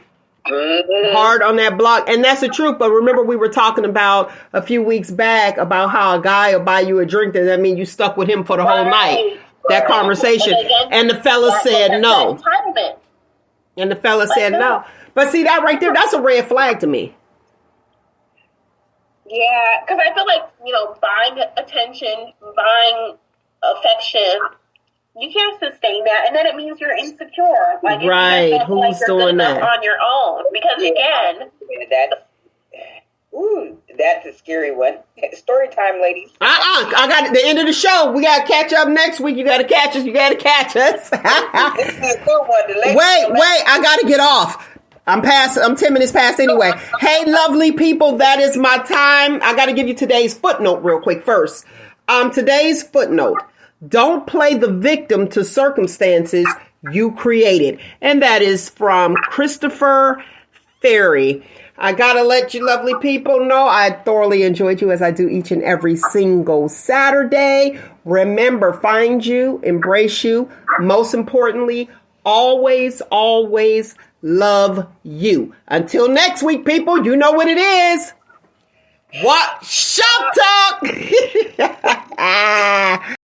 Hard on that block, and that's the truth. But remember, we were talking about a few weeks back about how a guy will buy you a drink. Does that mean you stuck with him for the whole night? That conversation, and the fella said no. And the fella said no. But see, that right there, that's a red flag to me. Yeah, because I feel like, buying attention, buying affection, you can't sustain that, and then it means you're insecure. Like, right? Who's doing that on your own? Because again, that's a scary one. Story time, ladies. I got the end of the show. We got to catch up next week. You got to catch us. This is a good one. Wait! I got to get off. I'm 10 minutes past anyway. Hey, lovely people, that is my time. I got to give you today's footnote real quick first. Today's footnote: don't play the victim to circumstances you created, and that is from Christopher Ferry. I gotta let you lovely people know I thoroughly enjoyed you, as I do each and every single Saturday. Remember, find you, embrace you. Most importantly, always, always love you. Until next week, people, you know what it is. What? Shop Talk!